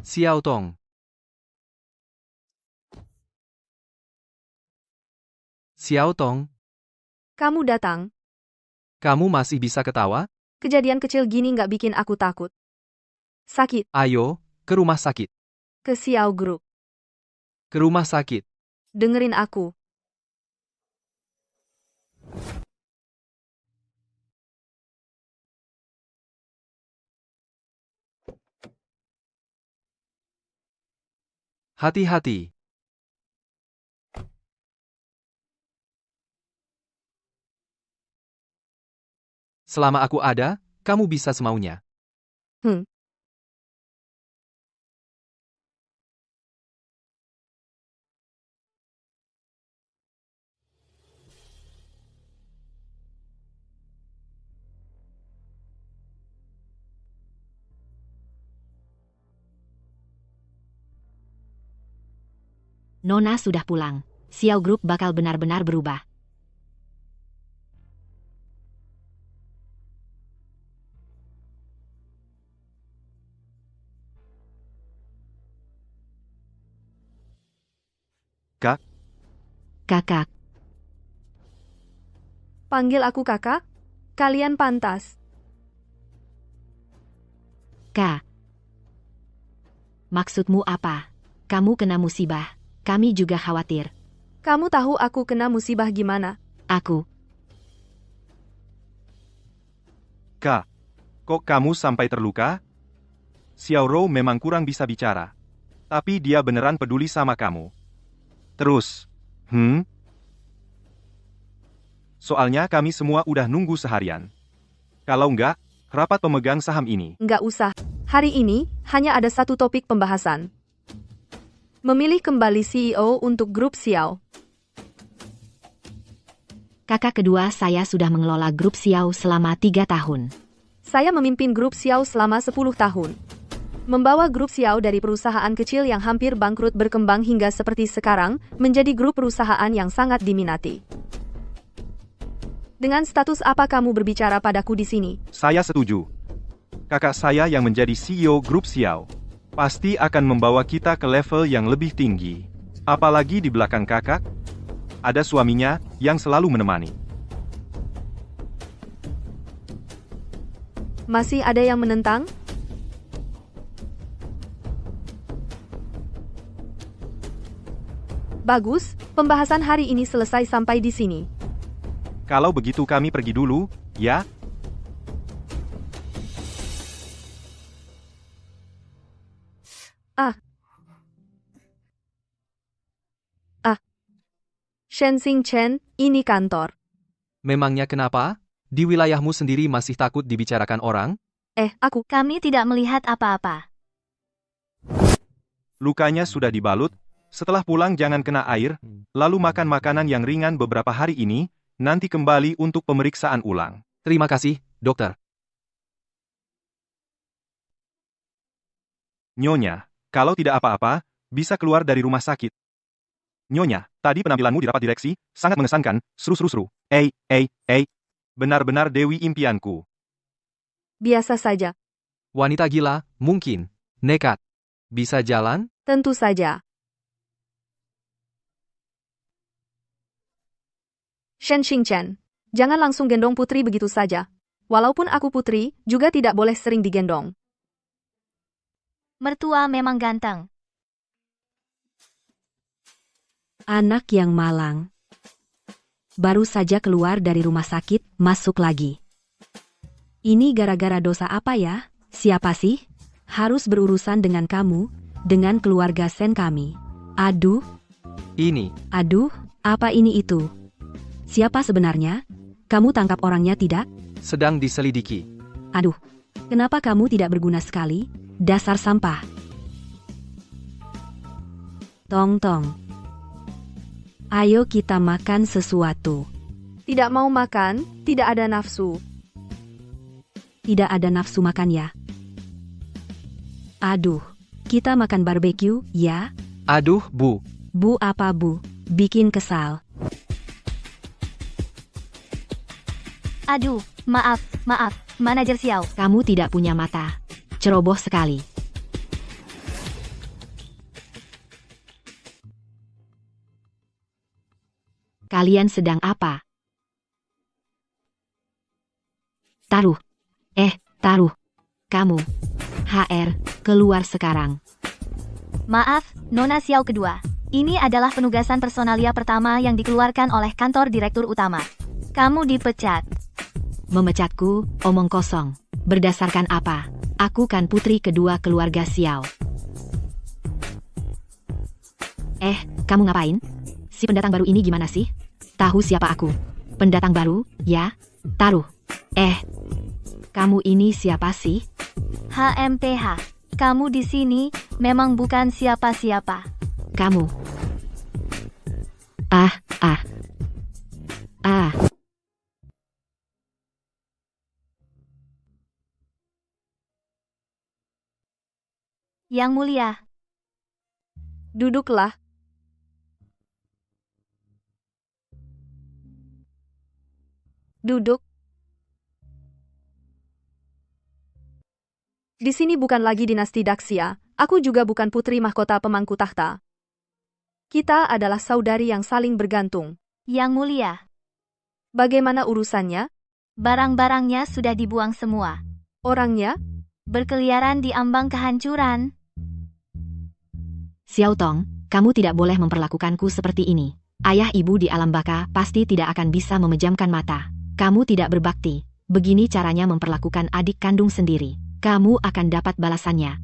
Xiao Tong. Xiao Tong, Kamu datang. kamu masih bisa ketawa? Kejadian kecil gini nggak bikin aku takut. Sakit. Ayo, ke rumah sakit. Ke Xiao Group. Ke rumah sakit. Dengerin aku. Hati-hati. Selama aku ada, kamu bisa semaunya. Nona sudah pulang. Xiao Group bakal benar-benar berubah. Kak, Kakak, Panggil aku kakak? Kalian pantas. Kak. Maksudmu apa? Kamu kena musibah. Kami juga khawatir. Kamu tahu aku kena musibah gimana? Aku, Kak, kok kamu sampai terluka? Xiao Rou memang kurang bisa bicara. Tapi dia beneran peduli sama kamu. Terus, soalnya kami semua udah nunggu seharian. Kalau enggak, rapat pemegang saham ini. Nggak usah. Hari ini, hanya ada satu topik pembahasan. Memilih kembali CEO untuk grup Xiao. kakak kedua saya sudah mengelola grup Xiao selama 3 tahun. Saya memimpin grup Xiao selama 10 tahun. Membawa grup Xiao dari perusahaan kecil yang hampir bangkrut berkembang hingga seperti sekarang, menjadi grup perusahaan yang sangat diminati. Dengan status apa kamu berbicara padaku di sini? Saya setuju. Kakak saya yang menjadi CEO grup Xiao pasti akan membawa kita ke level yang lebih tinggi. Apalagi di belakang kakak, ada suaminya yang selalu menemani. Masih ada yang menentang? Bagus, pembahasan hari ini selesai sampai di sini. Kalau begitu kami pergi dulu, ya? Shen Xing Chen, ini kantor. Memangnya kenapa? Di wilayahmu sendiri masih takut dibicarakan orang? Kami tidak melihat apa-apa. Lukanya sudah dibalut, setelah pulang jangan kena air, lalu makan makanan yang ringan beberapa hari ini, nanti kembali untuk pemeriksaan ulang. Terima kasih, dokter. Nyonya, kalau tidak apa-apa, bisa keluar dari rumah sakit. Nyonya, tadi penampilanmu di rapat direksi, sangat mengesankan, seru-seru-seru. Benar-benar Dewi impianku. Biasa saja. Wanita gila, mungkin. Nekat. Bisa jalan? Tentu saja. Shen Xingchen, jangan langsung gendong putri begitu saja. Walaupun aku putri, juga tidak boleh sering digendong. Mertua memang ganteng. Anak yang malang. Baru saja keluar dari rumah sakit, masuk lagi. Ini gara-gara dosa apa ya? Siapa sih? Harus berurusan dengan kamu, dengan keluarga Sen kami. Aduh, apa ini itu? Siapa sebenarnya? Kamu tangkap orangnya tidak? Sedang diselidiki. Aduh, kenapa kamu tidak berguna sekali? Dasar sampah. Tong. Ayo kita makan sesuatu. Tidak mau makan, tidak ada nafsu. Tidak ada nafsu makan ya? Aduh, kita makan barbeque, ya? Aduh, Bu. Bu apa Bu? Bikin kesal. Aduh, maaf, Manajer Xiao. Kamu tidak punya mata. Ceroboh sekali. Kalian sedang apa? Taruh. Kamu. HR, keluar sekarang. Maaf, Nona Xiao kedua. Ini adalah penugasan personalia pertama yang dikeluarkan oleh kantor direktur utama. Kamu dipecat. Memecatku, omong kosong. Berdasarkan apa? Aku kan putri kedua keluarga Xiao. Kamu ngapain? Si pendatang baru ini gimana sih? Tahu siapa aku? Pendatang baru, ya? Taruh. Kamu ini siapa sih? HMTH. Kamu di sini memang bukan siapa-siapa. Kamu. Yang mulia. Duduklah. Duduk. Di sini bukan lagi dinasti Daxia, aku juga bukan putri mahkota pemangku tahta. Kita adalah saudari yang saling bergantung. Yang mulia. Bagaimana urusannya? Barang-barangnya sudah dibuang semua. Orangnya? Berkeliaran di ambang kehancuran. Xiao Tong, kamu tidak boleh memperlakukanku seperti ini. Ayah ibu di alam baka pasti tidak akan bisa memejamkan mata. Kamu tidak berbakti. Begini caranya memperlakukan adik kandung sendiri. Kamu akan dapat balasannya.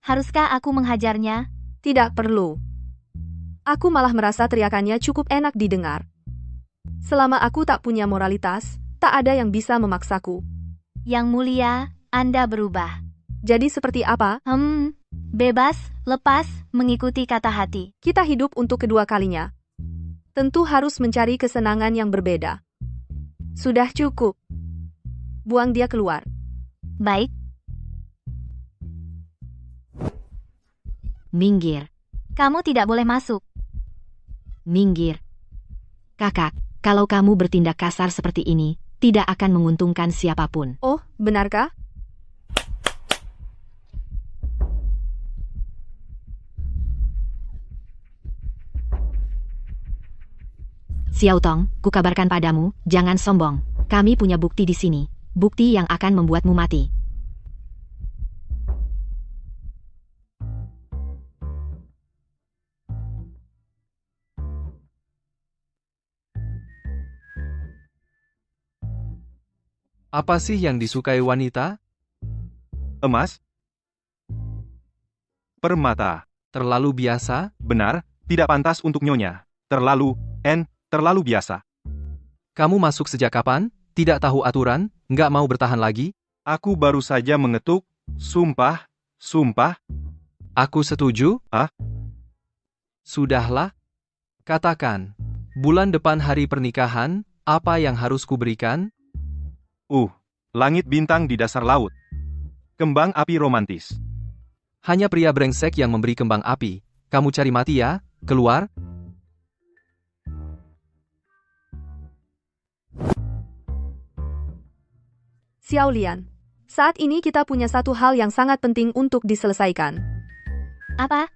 Haruskah aku menghajarnya? Tidak perlu. Aku malah merasa teriakannya cukup enak didengar. Selama aku tak punya moralitas, tak ada yang bisa memaksaku. Yang mulia, Anda berubah. Jadi seperti apa? Bebas, lepas, mengikuti kata hati. Kita hidup untuk kedua kalinya. Tentu harus mencari kesenangan yang berbeda. Sudah cukup. Buang dia keluar. Baik. Minggir. Kamu tidak boleh masuk. Minggir. Kakak, kalau kamu bertindak kasar seperti ini, tidak akan menguntungkan siapapun. Oh, benarkah? Xiao Tong, kukabarkan padamu, jangan sombong. Kami punya bukti di sini. Bukti yang akan membuatmu mati. Apa sih yang disukai wanita? Emas? Permata. Terlalu biasa? Benar, tidak pantas untuk nyonya. Terlalu biasa. Kamu masuk sejak kapan? Tidak tahu aturan? Nggak mau bertahan lagi? Aku baru saja mengetuk. Sumpah, sumpah. Aku setuju. Ah? Sudahlah. Katakan. Bulan depan hari pernikahan, apa yang harus kuberikan? Langit bintang di dasar laut. Kembang api romantis. Hanya pria brengsek yang memberi kembang api. Kamu cari mati ya? Keluar. Xiao Lian. Saat ini kita punya satu hal yang sangat penting untuk diselesaikan. Apa?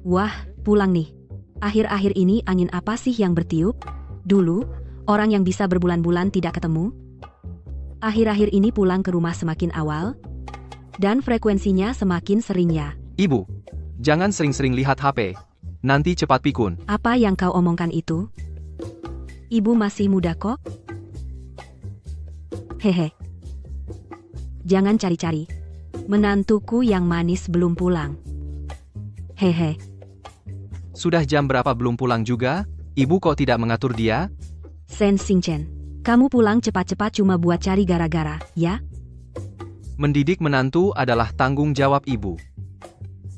Wah, pulang nih. Akhir-akhir ini angin apa sih yang bertiup? Dulu, orang yang bisa berbulan-bulan tidak ketemu. Akhir-akhir ini pulang ke rumah semakin awal, dan frekuensinya semakin seringnya. Ibu, jangan sering-sering lihat HP. Nanti cepat pikun. Apa yang kau omongkan itu? Ibu masih muda kok? Hehe. Jangan cari-cari. Menantuku yang manis belum pulang. Hehe. Sudah jam berapa belum pulang juga? Ibu kok tidak mengatur dia? Shen Xingchen, kamu pulang cepat-cepat cuma buat cari gara-gara, ya? Mendidik menantu adalah tanggung jawab ibu.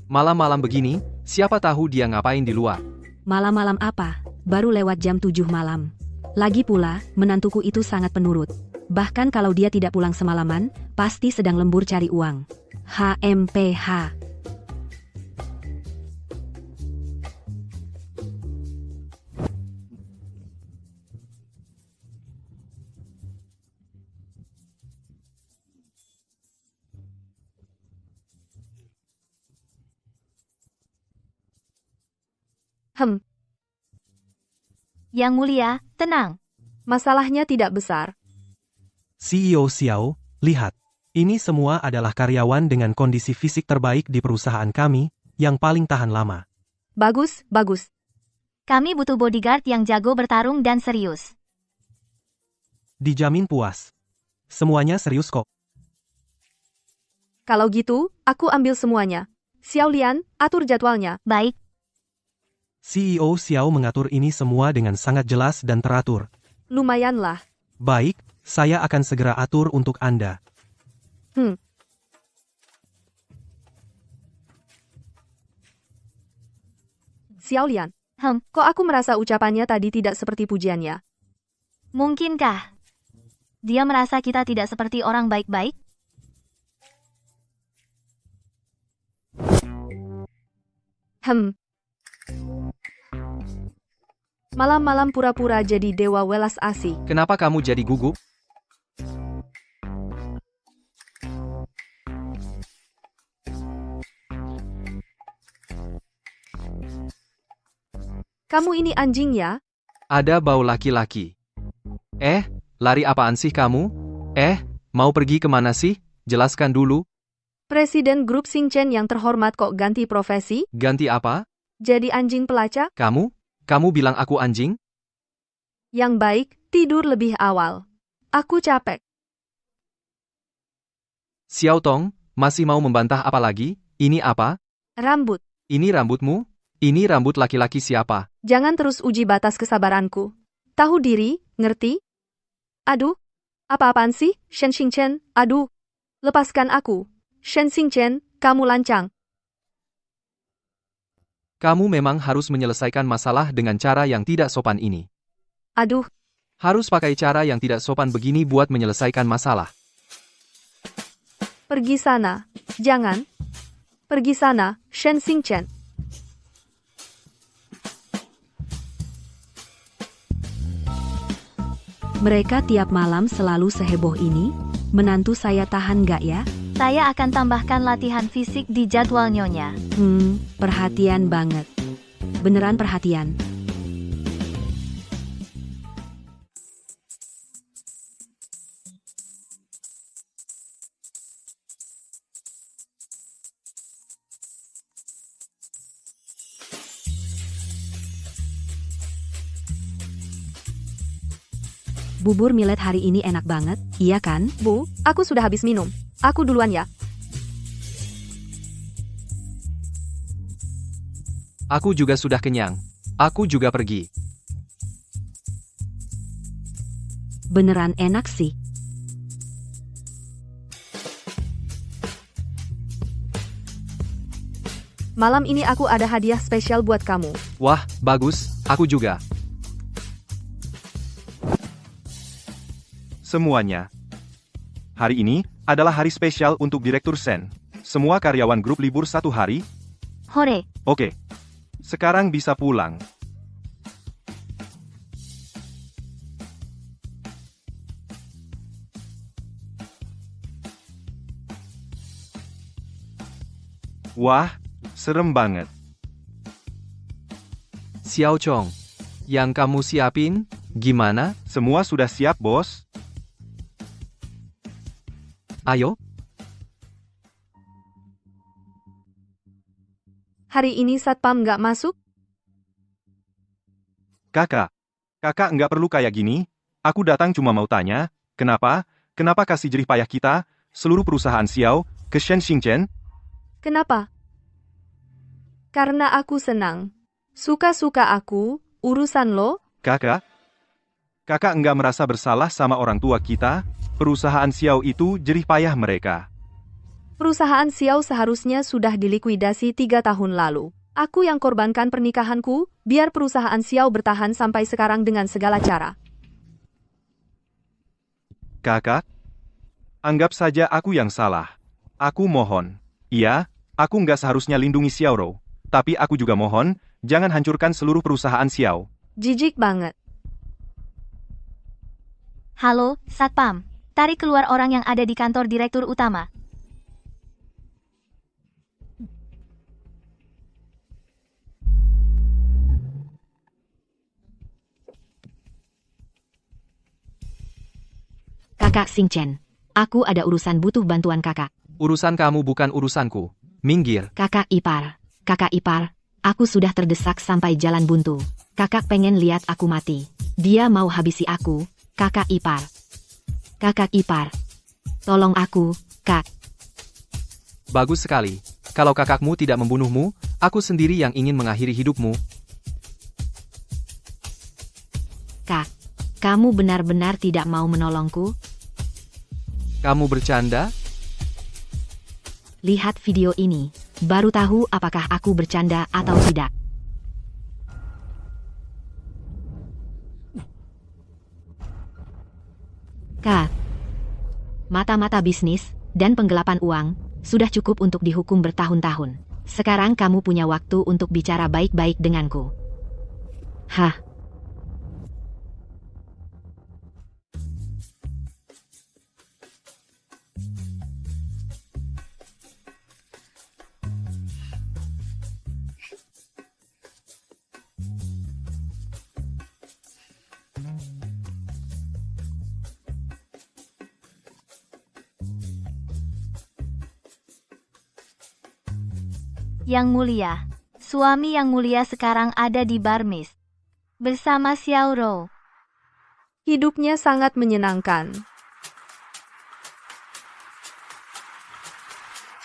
Malam-malam begini, siapa tahu dia ngapain di luar. Malam-malam apa? Baru lewat jam 7 malam. Lagi pula, menantuku itu sangat penurut. Bahkan kalau dia tidak pulang semalaman, pasti sedang lembur cari uang. HMPH. Yang mulia, tenang. Masalahnya tidak besar. CEO Xiao, lihat. Ini semua adalah karyawan dengan kondisi fisik terbaik di perusahaan kami, yang paling tahan lama. Bagus, bagus. Kami butuh bodyguard yang jago bertarung dan serius. Dijamin puas. Semuanya serius kok. Kalau gitu, aku ambil semuanya. Xiao Lian, atur jadwalnya. Baik, CEO Xiao mengatur ini semua dengan sangat jelas dan teratur. Lumayanlah. Baik, saya akan segera atur untuk Anda. Xiao Lian. Kok aku merasa ucapannya tadi tidak seperti pujiannya? mungkinkah dia merasa kita tidak seperti orang baik-baik? Malam-malam pura-pura jadi dewa welas asih. Kenapa kamu jadi gugup? Kamu ini anjing ya? Ada bau laki-laki. Lari apaan sih kamu? Mau pergi kemana sih? Jelaskan dulu. Presiden grup Xingchen yang terhormat kok ganti profesi? Ganti apa? Jadi anjing pelacak? Kamu? Kamu bilang aku anjing? Yang baik, tidur lebih awal. Aku capek. Xiao Tong, masih mau membantah apa lagi? Ini apa? Rambut. Ini rambutmu? Ini rambut laki-laki siapa? Jangan terus uji batas kesabaranku. Tahu diri, ngerti? Aduh, apa-apaan sih, Shen Xingchen? Aduh, lepaskan aku. Shen Xingchen, kamu lancang. Kamu memang harus menyelesaikan masalah dengan cara yang tidak sopan ini. Aduh, Harus pakai cara yang tidak sopan begini buat menyelesaikan masalah. pergi sana. Jangan. Pergi sana, Shen Xingchen. Mereka tiap malam selalu seheboh ini. Menantu saya tahan gak ya? Saya akan tambahkan latihan fisik di jadwal Nyonya. Perhatian banget. Beneran perhatian. Bubur millet hari ini enak banget, iya kan? Bu, aku sudah habis minum. Aku duluan ya. Aku juga sudah kenyang. Aku juga pergi. Beneran enak sih. Malam ini aku ada hadiah spesial buat kamu. Wah, bagus, aku juga. Semuanya. Hari ini adalah hari spesial untuk Direktur Shen. Semua karyawan grup libur 1 hari. Hore, Oke. Sekarang bisa pulang. Wah, serem banget. Xiao Chong, yang kamu siapin, gimana? Semua sudah siap, bos? Ayo, Hari ini Satpam nggak masuk? Kakak nggak perlu kayak gini. Aku datang cuma mau tanya, kenapa kasih jerih payah kita, seluruh perusahaan Xiao, ke Shen Xingchen? Kenapa? Karena aku senang. Suka-suka aku, urusan lo. Kakak nggak merasa bersalah sama orang tua kita? Perusahaan Xiao itu jerih payah mereka. Perusahaan Xiao seharusnya sudah dilikuidasi 3 tahun lalu. Aku yang korbankan pernikahanku, biar perusahaan Xiao bertahan sampai sekarang dengan segala cara. Kakak, anggap saja aku yang salah. Aku mohon. Iya, aku nggak seharusnya lindungi Xiao Rou. Tapi aku juga mohon, jangan hancurkan seluruh perusahaan Xiao. Jijik banget. halo, Satpam. Tarik keluar orang yang ada di kantor direktur utama. Kakak Xingchen, aku ada urusan butuh bantuan kakak. urusan kamu bukan urusanku. Minggir. Kakak ipar, aku sudah terdesak sampai jalan buntu. Kakak pengen lihat aku mati. Dia mau habisi aku, kakak ipar. Kakak ipar, tolong aku, kak. Bagus sekali. Kalau kakakmu tidak membunuhmu, aku sendiri yang ingin mengakhiri hidupmu. Kak, kamu benar-benar tidak mau menolongku? Kamu bercanda? Lihat video ini, baru tahu apakah aku bercanda atau tidak. Kak, mata-mata bisnis dan penggelapan uang sudah cukup untuk dihukum bertahun-tahun. Sekarang kamu punya waktu untuk bicara baik-baik denganku. Hah? Yang mulia, suami yang mulia sekarang ada di Barmis. Bersama Xiao Rou. Hidupnya sangat menyenangkan.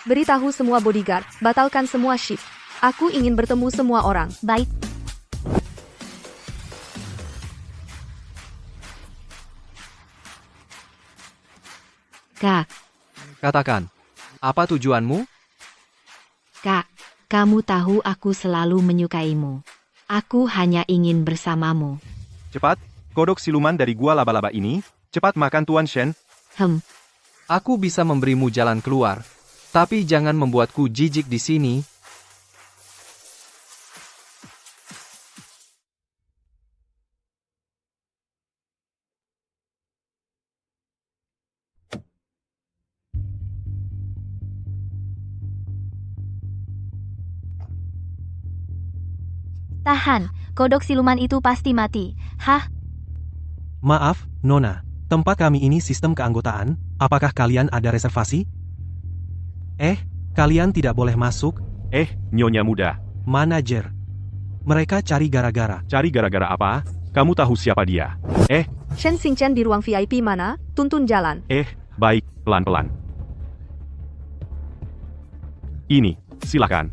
Beritahu semua bodyguard, batalkan semua shift. Aku ingin bertemu semua orang. Baik, Kak, Katakan. Apa tujuanmu? Kak, kamu tahu aku selalu menyukaimu. Aku hanya ingin bersamamu. Cepat, kodok siluman dari gua laba-laba ini, cepat makan Tuan Shen. Aku bisa memberimu jalan keluar. Tapi jangan membuatku jijik di sini. tahan. Kodok siluman itu pasti mati. Hah? Maaf, Nona. Tempat kami ini sistem keanggotaan, apakah kalian ada reservasi? Kalian tidak boleh masuk. Nyonya muda. Manajer. Mereka cari gara-gara. Cari gara-gara apa? Kamu tahu siapa dia? Shen Xingchen di ruang VIP mana? Tuntun jalan. Baik, pelan-pelan. Ini, silakan.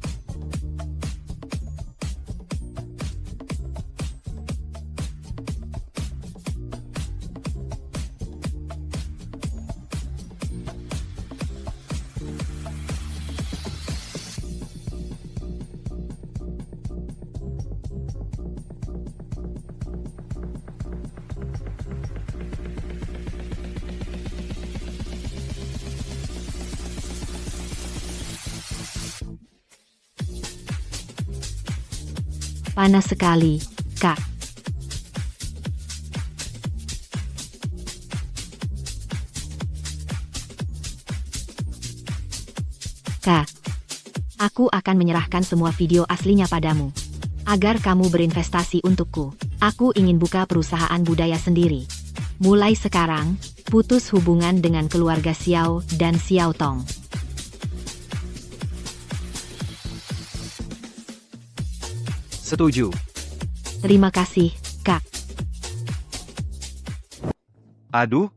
Panas sekali, Kak. Kak, aku akan menyerahkan semua video aslinya padamu. Agar kamu berinvestasi untukku. Aku ingin buka perusahaan budaya sendiri. Mulai sekarang, putus hubungan dengan keluarga Xiao dan Xiao Tong. Setuju. Terima kasih, Kak. Aduh.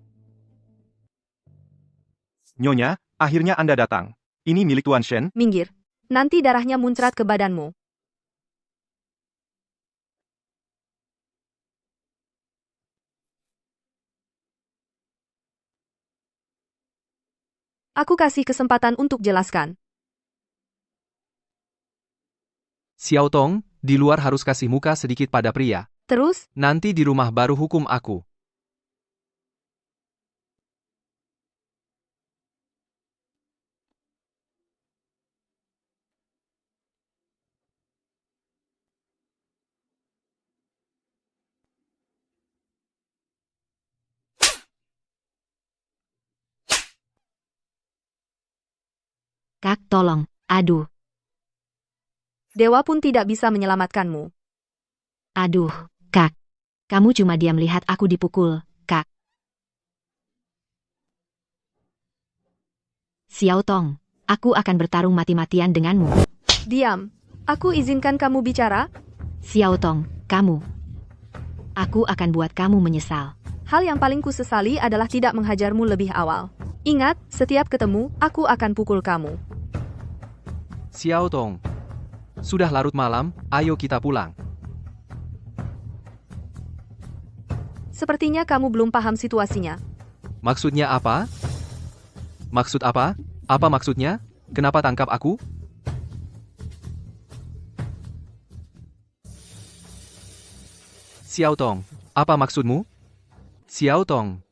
Nyonya, akhirnya Anda datang. Ini milik Tuan Shen. Minggir. Nanti darahnya muncrat ke badanmu. Aku kasih kesempatan untuk jelaskan. Xiao Tong, di luar harus kasih muka sedikit pada pria. Terus, Nanti di rumah baru hukum aku. Kak, tolong. Aduh, dewa pun tidak bisa menyelamatkanmu. aduh, Kak. Kamu cuma diam lihat aku dipukul, Kak. Xiao Tong, aku akan bertarung mati-matian denganmu. Diam. Aku izinkan kamu bicara. Xiao Tong, kamu. Aku akan buat kamu menyesal. Hal yang paling kusesali adalah tidak menghajarmu lebih awal. Ingat, setiap ketemu, aku akan pukul kamu. Xiao Tong. Sudah larut malam, ayo kita pulang. Sepertinya kamu belum paham situasinya. Maksudnya apa? Maksud apa? Apa maksudnya? Kenapa tangkap aku? Xiao Tong, apa maksudmu? Xiao Tong.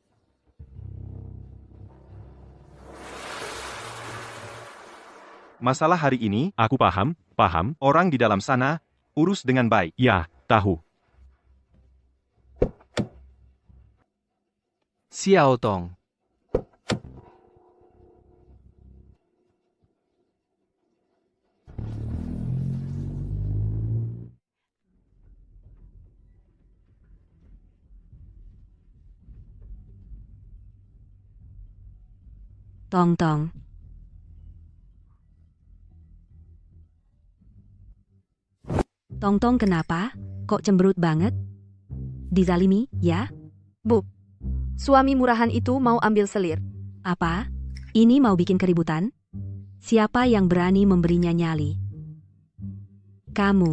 Masalah hari ini, aku paham. Orang di dalam sana, urus dengan baik. Ya, tahu. Xiao Tong. Tong Tong. Tong Tong kenapa? Kok cemberut banget? Dizalimi, ya? Suami murahan itu mau ambil selir. Apa? Ini mau bikin keributan? Siapa yang berani memberinya nyali? Kamu.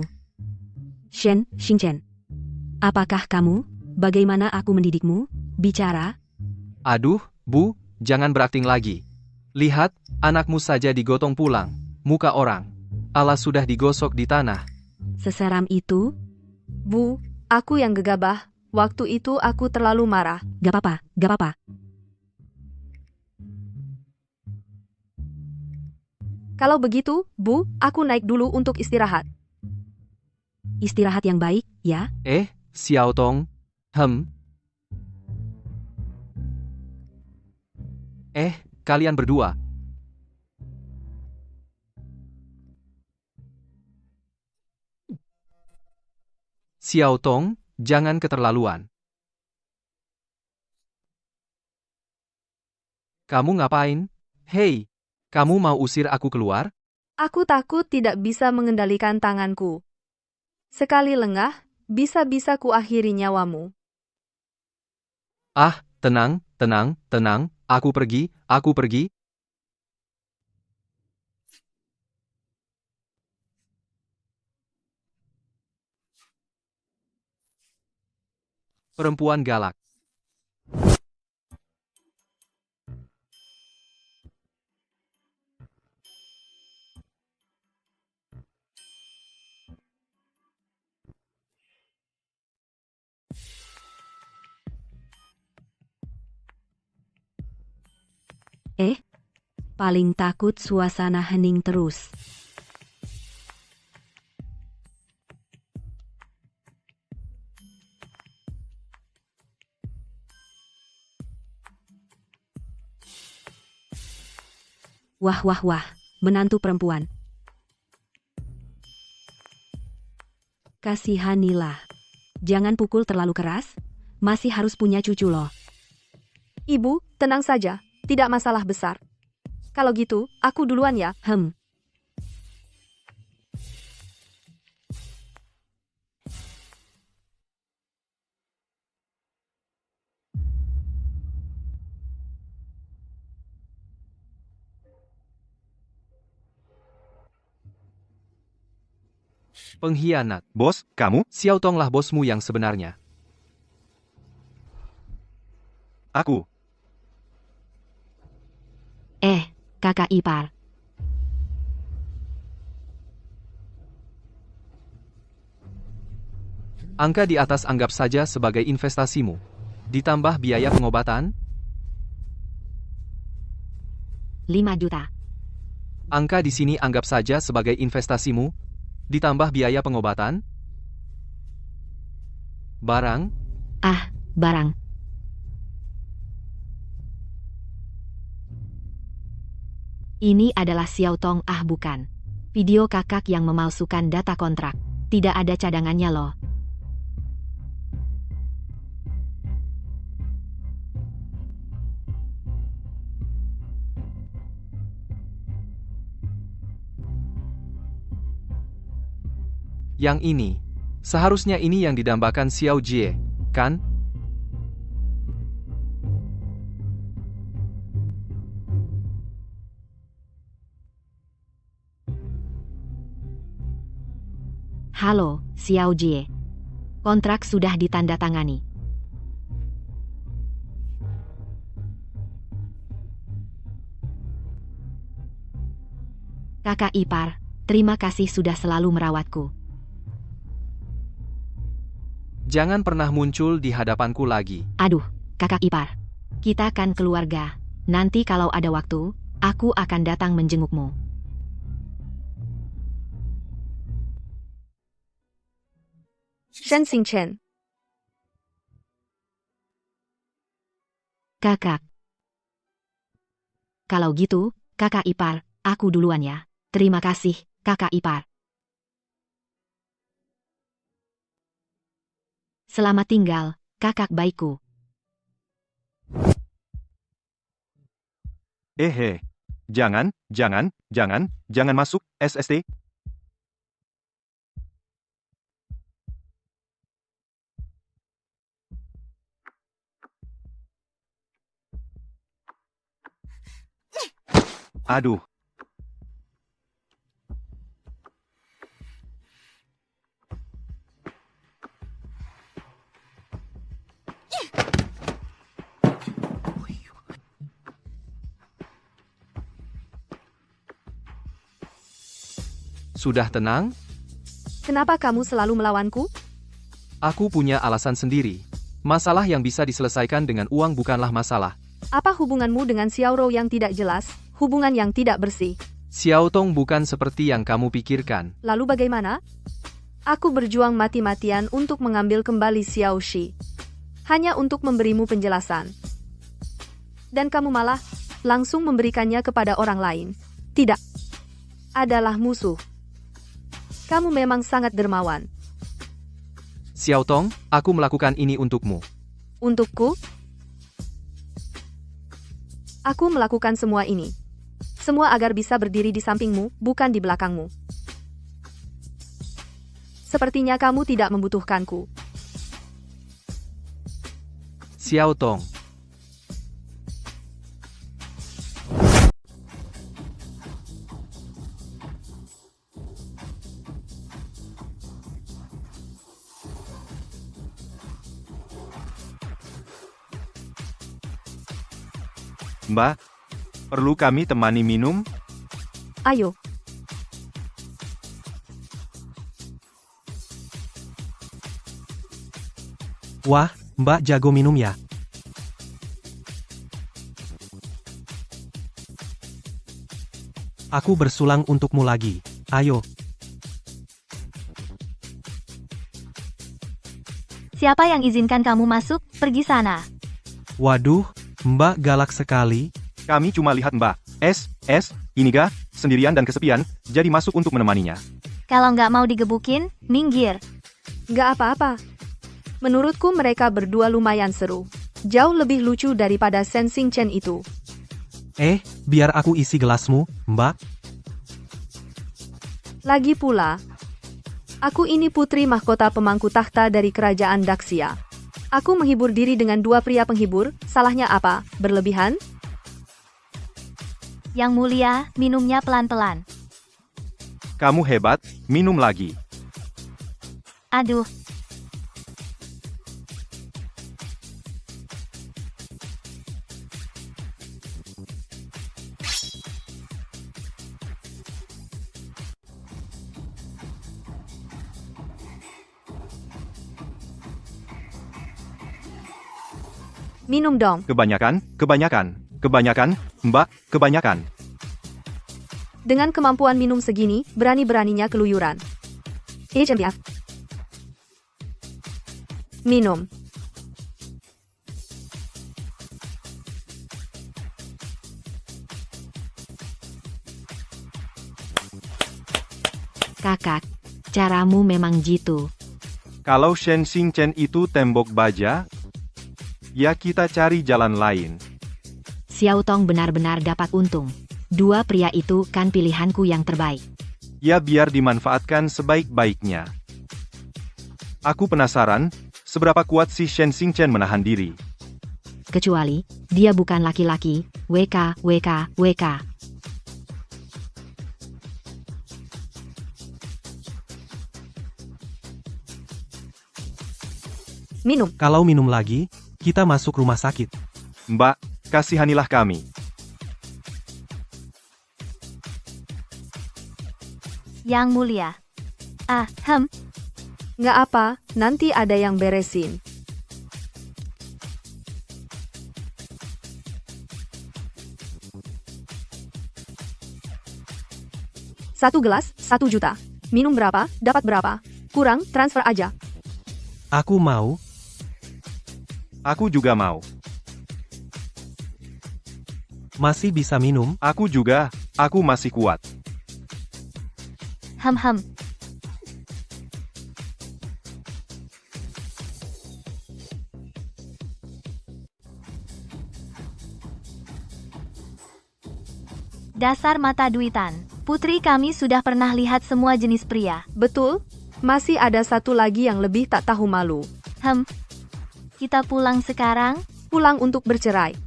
Shen Xingchen. Apakah kamu? Bagaimana aku mendidikmu? Bicara. Aduh, Bu, jangan berakting lagi. Lihat, anakmu saja digotong pulang. Muka orang. Alas sudah digosok di tanah. Seseram itu? Bu, aku yang gegabah. Waktu itu aku terlalu marah. Gak apa-apa. Kalau begitu, Bu, aku naik dulu untuk istirahat. Istirahat yang baik, ya? Xiao Tong. Kalian berdua. Xiao Tong, jangan keterlaluan. Kamu ngapain? Hei, kamu mau usir aku keluar? Aku takut tidak bisa mengendalikan tanganku. Sekali lengah, Bisa-bisa ku akhiri nyawamu. Ah, tenang, tenang, tenang, aku pergi, aku pergi. Perempuan galak. Paling takut suasana hening terus. Wah wah wah, menantu perempuan. Kasihanilah. Jangan pukul terlalu keras, masih harus punya cucu loh. Ibu, tenang saja, tidak masalah besar. Kalau gitu, aku duluan ya. Pengkhianat. Bos, kamu? Xiao Tonglah bosmu yang sebenarnya. Aku. Kakak ipar. Angka di atas anggap saja sebagai investasimu. Ditambah biaya pengobatan, 5 juta. angka di sini anggap saja sebagai investasimu. Ditambah biaya pengobatan, barang, Barang. Ini adalah Xiao Tong bukan. Video kakak yang memalsukan data kontrak. Tidak ada cadangannya loh. yang ini. Seharusnya ini yang didambakan Xiao Jie, kan? Halo, Xiao Jie. Kontrak sudah ditandatangani. Kakak ipar, terima kasih sudah selalu merawatku. Jangan pernah muncul di hadapanku lagi. Aduh, kakak ipar. Kita kan keluarga. Nanti kalau ada waktu, aku akan datang menjengukmu. Shen Xingchen. Kakak. Kalau gitu, kakak ipar, aku duluan ya. Terima kasih, kakak ipar. Selamat tinggal, kakak baikku. Jangan masuk, SST. Aduh. Sudah tenang? Kenapa kamu selalu melawanku? Aku punya alasan sendiri. Masalah yang bisa diselesaikan dengan uang bukanlah masalah. Apa hubunganmu dengan Xiaoro yang tidak jelas, hubungan yang tidak bersih? Xiao Tong bukan seperti yang kamu pikirkan. Lalu bagaimana? Aku berjuang mati-matian untuk mengambil kembali Xiao Shi. Hanya untuk memberimu penjelasan. Dan kamu malah langsung memberikannya kepada orang lain. Tidak. Adalah musuh. Kamu memang sangat dermawan. Xiao Tong, aku melakukan ini untukmu. Untukku? Aku melakukan semua ini. Semua agar bisa berdiri di sampingmu, bukan di belakangmu. Sepertinya kamu tidak membutuhkanku. Xiao Tong. Mbak, perlu kami temani minum? Ayo, Wah, Mbak jago minum ya. Aku bersulang untukmu lagi. Ayo, Siapa yang izinkan kamu masuk? Pergi sana. waduh, Mbak galak sekali. Kami cuma lihat Mbak Iniga, sendirian dan kesepian, jadi masuk untuk menemaninya. Kalau nggak mau digebukin, minggir. nggak apa-apa. Menurutku mereka berdua lumayan seru. Jauh lebih lucu daripada Sensing Chen itu. Biar aku isi gelasmu, Mbak. Lagi pula, aku ini putri mahkota pemangku tahta dari kerajaan Daxia. Aku menghibur diri dengan dua pria penghibur, salahnya apa? Berlebihan? Yang mulia, minumnya pelan-pelan. Kamu hebat, minum lagi. Aduh, Minum dong. Kebanyakan, Mbak, kebanyakan. Dengan kemampuan minum segini, berani-beraninya keluyuran. HMDF. Minum. Kakak, caramu memang jitu. Kalau Shen Xingchen itu tembok baja, ya kita cari jalan lain. Xiao Tong benar-benar dapat untung. Dua pria itu kan pilihanku yang terbaik. Ya biar dimanfaatkan sebaik-baiknya. Aku penasaran, seberapa kuat si Shen Xingchen menahan diri. Kecuali, dia bukan laki-laki, WK, WK, WK. Minum. Kalau minum lagi, kita masuk rumah sakit. Mbak, kasihanilah kami. yang mulia. Nggak apa, nanti ada yang beresin. Satu gelas, 1 juta. Minum berapa, dapat berapa. Kurang, transfer aja. Aku mau, Aku juga mau. masih bisa minum. Aku juga, aku masih kuat. Hem. Dasar mata duitan. Putri kami sudah pernah lihat semua jenis pria. Betul, masih ada satu lagi yang lebih tak tahu malu. Kita pulang sekarang? Pulang untuk bercerai.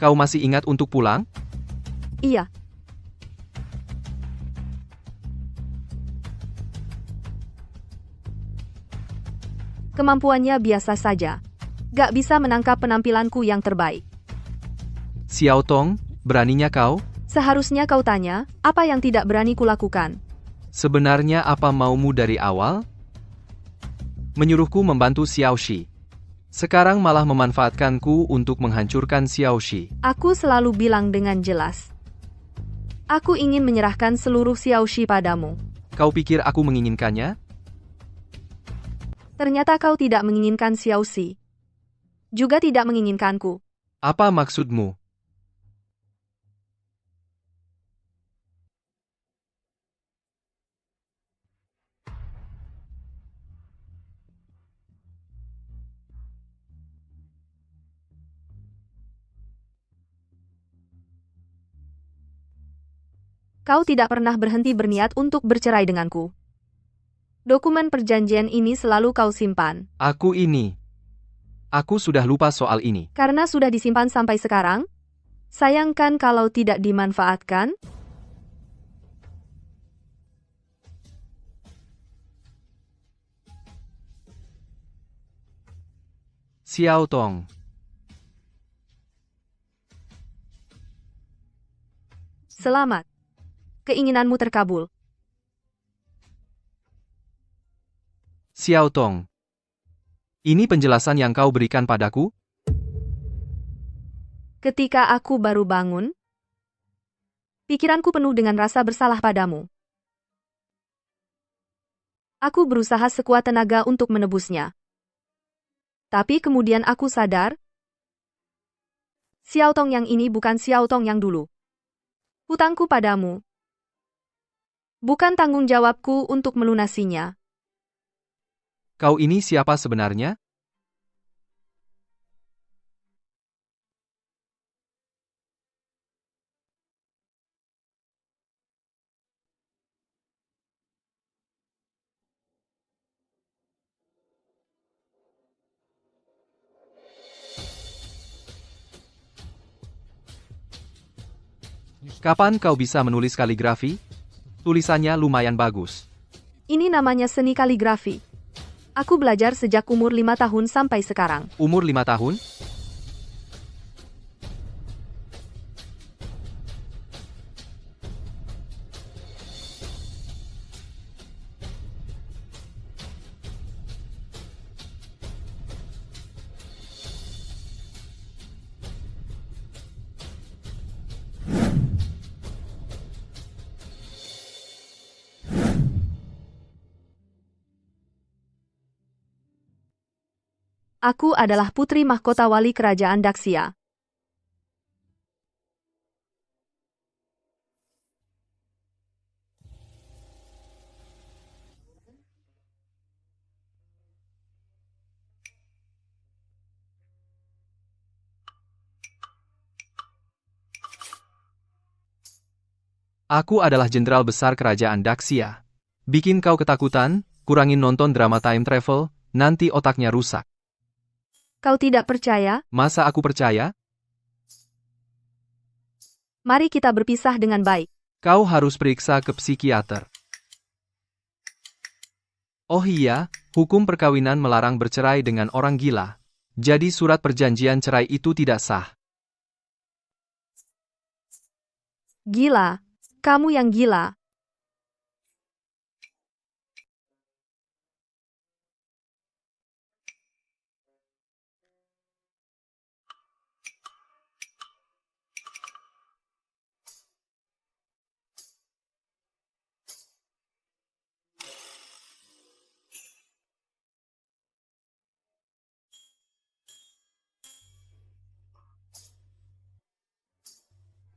Kau masih ingat untuk pulang? Iya. Kemampuannya biasa saja. Gak bisa menangkap penampilanku yang terbaik. Xiao Tong, beraninya kau? Seharusnya kau tanya, apa yang tidak berani kulakukan? Sebenarnya apa maumu dari awal? Menyuruhku membantu Xiao Shi. Sekarang malah memanfaatkanku untuk menghancurkan Xiao Shi. Aku selalu bilang dengan jelas. Aku ingin menyerahkan seluruh Xiao Shi padamu. Kau pikir aku menginginkannya? Ternyata kau tidak menginginkan Xiao Shi. Juga tidak menginginkanku. Apa maksudmu? Kau tidak pernah berhenti berniat untuk bercerai denganku. Dokumen perjanjian ini selalu kau simpan. Aku sudah lupa soal ini. Karena sudah disimpan sampai sekarang, sayangkan kalau tidak dimanfaatkan. Xiao Tong. Selamat. Keinginanmu terkabul. Xiao Tong. Ini penjelasan yang kau berikan padaku? Ketika aku baru bangun, pikiranku penuh dengan rasa bersalah padamu. Aku berusaha sekuat tenaga untuk menebusnya. Tapi kemudian aku sadar, Xiao Tong yang ini bukan Xiao Tong yang dulu. Hutangku padamu bukan tanggung jawabku untuk melunasinya. Kau ini siapa sebenarnya? Kapan kau bisa menulis kaligrafi? Tulisannya lumayan bagus. Ini namanya seni kaligrafi. Aku belajar sejak umur 5 tahun sampai sekarang. Umur 5 tahun? Aku adalah putri mahkota wali kerajaan Daxia. Aku adalah jenderal besar kerajaan Daxia. Bikin kau ketakutan, kurangin nonton drama time travel, nanti otaknya rusak. Kau tidak percaya? Masa aku percaya? Mari kita berpisah dengan baik. Kau harus periksa ke psikiater. Oh iya, hukum perkawinan melarang bercerai dengan orang gila. Jadi surat perjanjian cerai itu tidak sah. Gila. Kamu yang gila.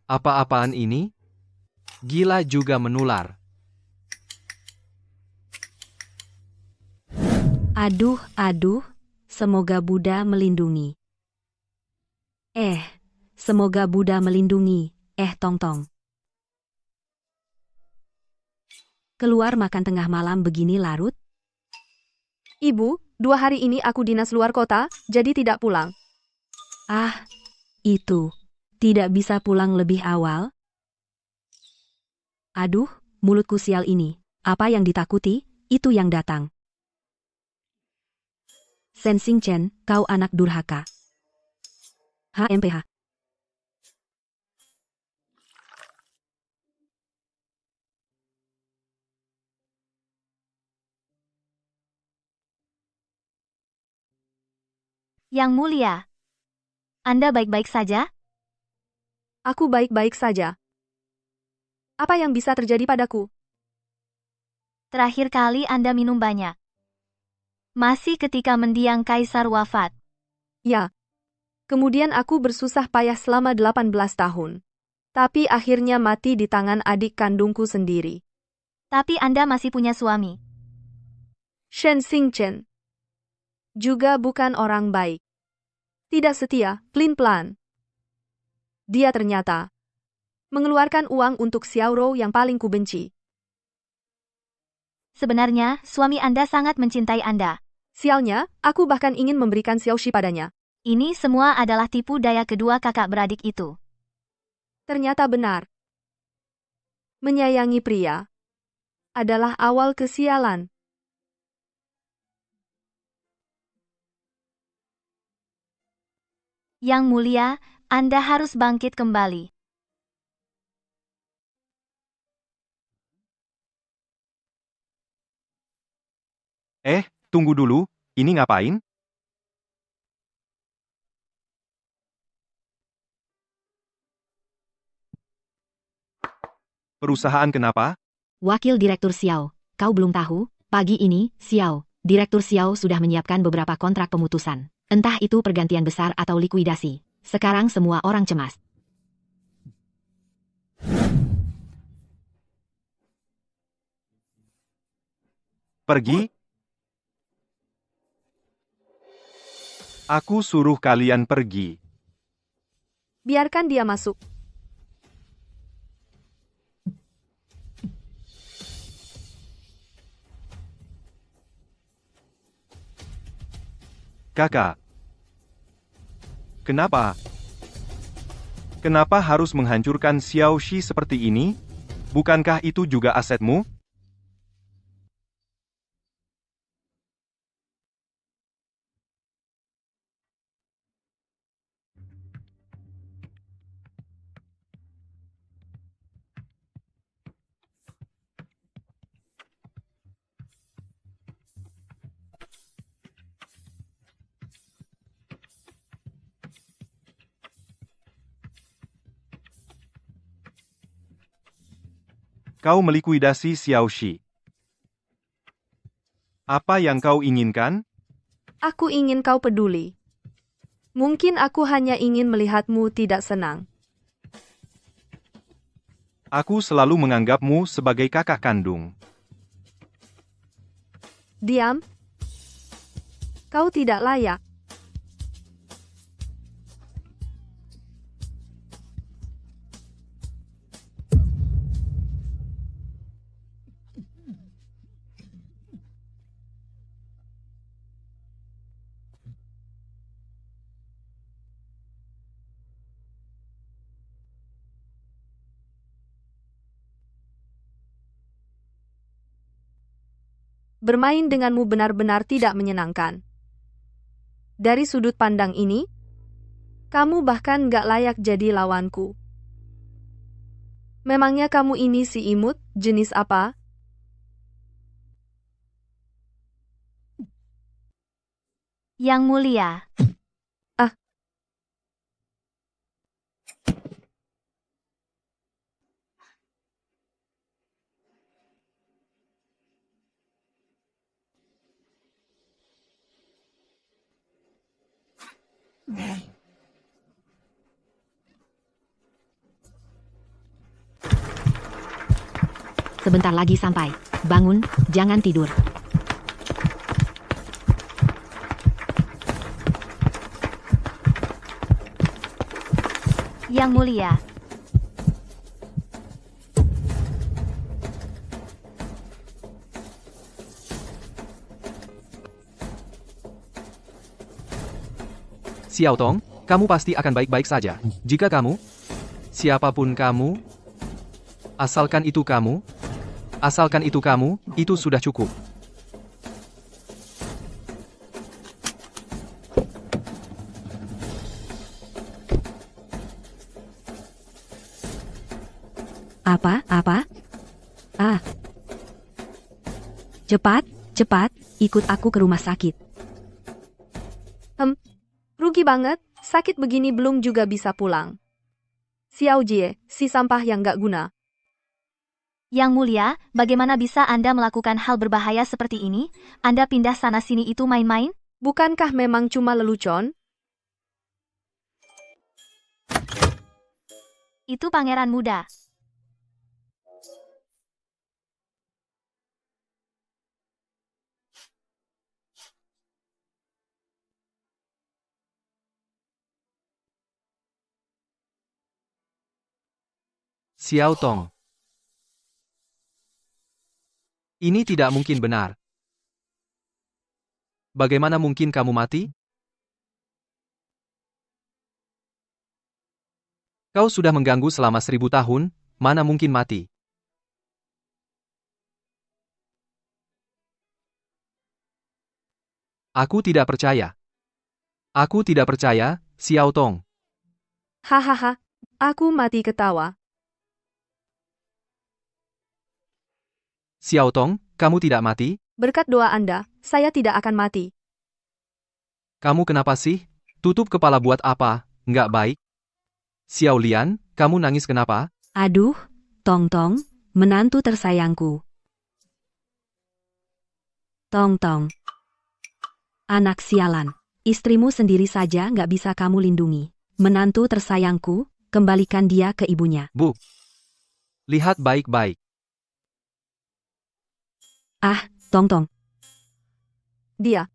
Apa-apaan ini? Gila juga menular. Aduh, semoga Buddha melindungi. Semoga Buddha melindungi, Tong-tong. Keluar makan tengah malam begini larut? Ibu, 2 hari ini aku dinas luar kota, jadi tidak pulang. Itu. Tidak bisa pulang lebih awal? Aduh, mulutku sial ini. Apa yang ditakuti, itu yang datang. Sen Sing Chen, kau anak durhaka. HMPH. Yang Mulia, Anda baik-baik saja? Aku baik-baik saja. Apa yang bisa terjadi padaku? Terakhir kali Anda minum banyak. Masih ketika mendiang Kaisar wafat. Ya. Kemudian aku bersusah payah selama 18 tahun. Tapi akhirnya mati di tangan adik kandungku sendiri. Tapi Anda masih punya suami. Shen Xingchen. Juga bukan orang baik. Tidak setia, pelin-pelan. Dia ternyata Mengeluarkan uang untuk Xiaoro yang paling kubenci. Sebenarnya, suami Anda sangat mencintai Anda. Sialnya, aku bahkan ingin memberikan Xiaoxi padanya. Ini semua adalah tipu daya kedua kakak beradik itu. Ternyata benar. Menyayangi pria adalah awal kesialan. Yang mulia, Anda harus bangkit kembali. Tunggu dulu, ini ngapain? Perusahaan kenapa? Wakil Direktur Xiao, kau belum tahu? Pagi ini, Xiao, Direktur Xiao sudah menyiapkan beberapa kontrak pemutusan. Entah itu pergantian besar atau likuidasi. Sekarang semua orang cemas. Pergi? Aku suruh kalian pergi. Biarkan dia masuk. Kakak. Kenapa? Kenapa harus menghancurkan Xiaoxi seperti ini? Bukankah itu juga asetmu? Kau melikuidasi Xiaoxi. Apa yang kau inginkan? Aku ingin kau peduli. Mungkin aku hanya ingin melihatmu tidak senang. Aku selalu menganggapmu sebagai kakak kandung. Diam. Kau tidak layak. Bermain denganmu benar-benar tidak menyenangkan. Dari sudut pandang ini, kamu bahkan gak layak jadi lawanku. Memangnya kamu ini si imut, jenis apa? Yang mulia. Ah. Sebentar lagi sampai. Bangun, jangan tidur. Yang mulia. Xiao Tong, kamu pasti akan baik-baik saja. Jika kamu, siapapun kamu, asalkan itu kamu, itu sudah cukup. Apa? Ah. Cepat, ikut aku ke rumah sakit. Rugi banget, sakit begini belum juga bisa pulang. Xiao Jie, si sampah yang gak guna. Yang mulia, bagaimana bisa Anda melakukan hal berbahaya seperti ini? Anda pindah sana-sini itu main-main? Bukankah memang cuma lelucon? Itu pangeran muda. Xiao Tong. Ini tidak mungkin benar. Bagaimana mungkin kamu mati? Kau sudah mengganggu selama 1000 tahun, mana mungkin mati? Aku tidak percaya. Aku tidak percaya, Xiao Tong. Hahaha, aku mati ketawa. Xiao Tong, kamu tidak mati? Berkat doa Anda, saya tidak akan mati. Kamu kenapa sih? Tutup kepala buat apa? Nggak baik. Xiao Lian, kamu nangis kenapa? Aduh, Tong Tong, menantu tersayangku. Tong Tong. Anak sialan. Istrimu sendiri saja nggak bisa kamu lindungi. Menantu tersayangku, kembalikan dia ke ibunya. Bu. Lihat baik-baik. Ah, Tong Tong. Dia,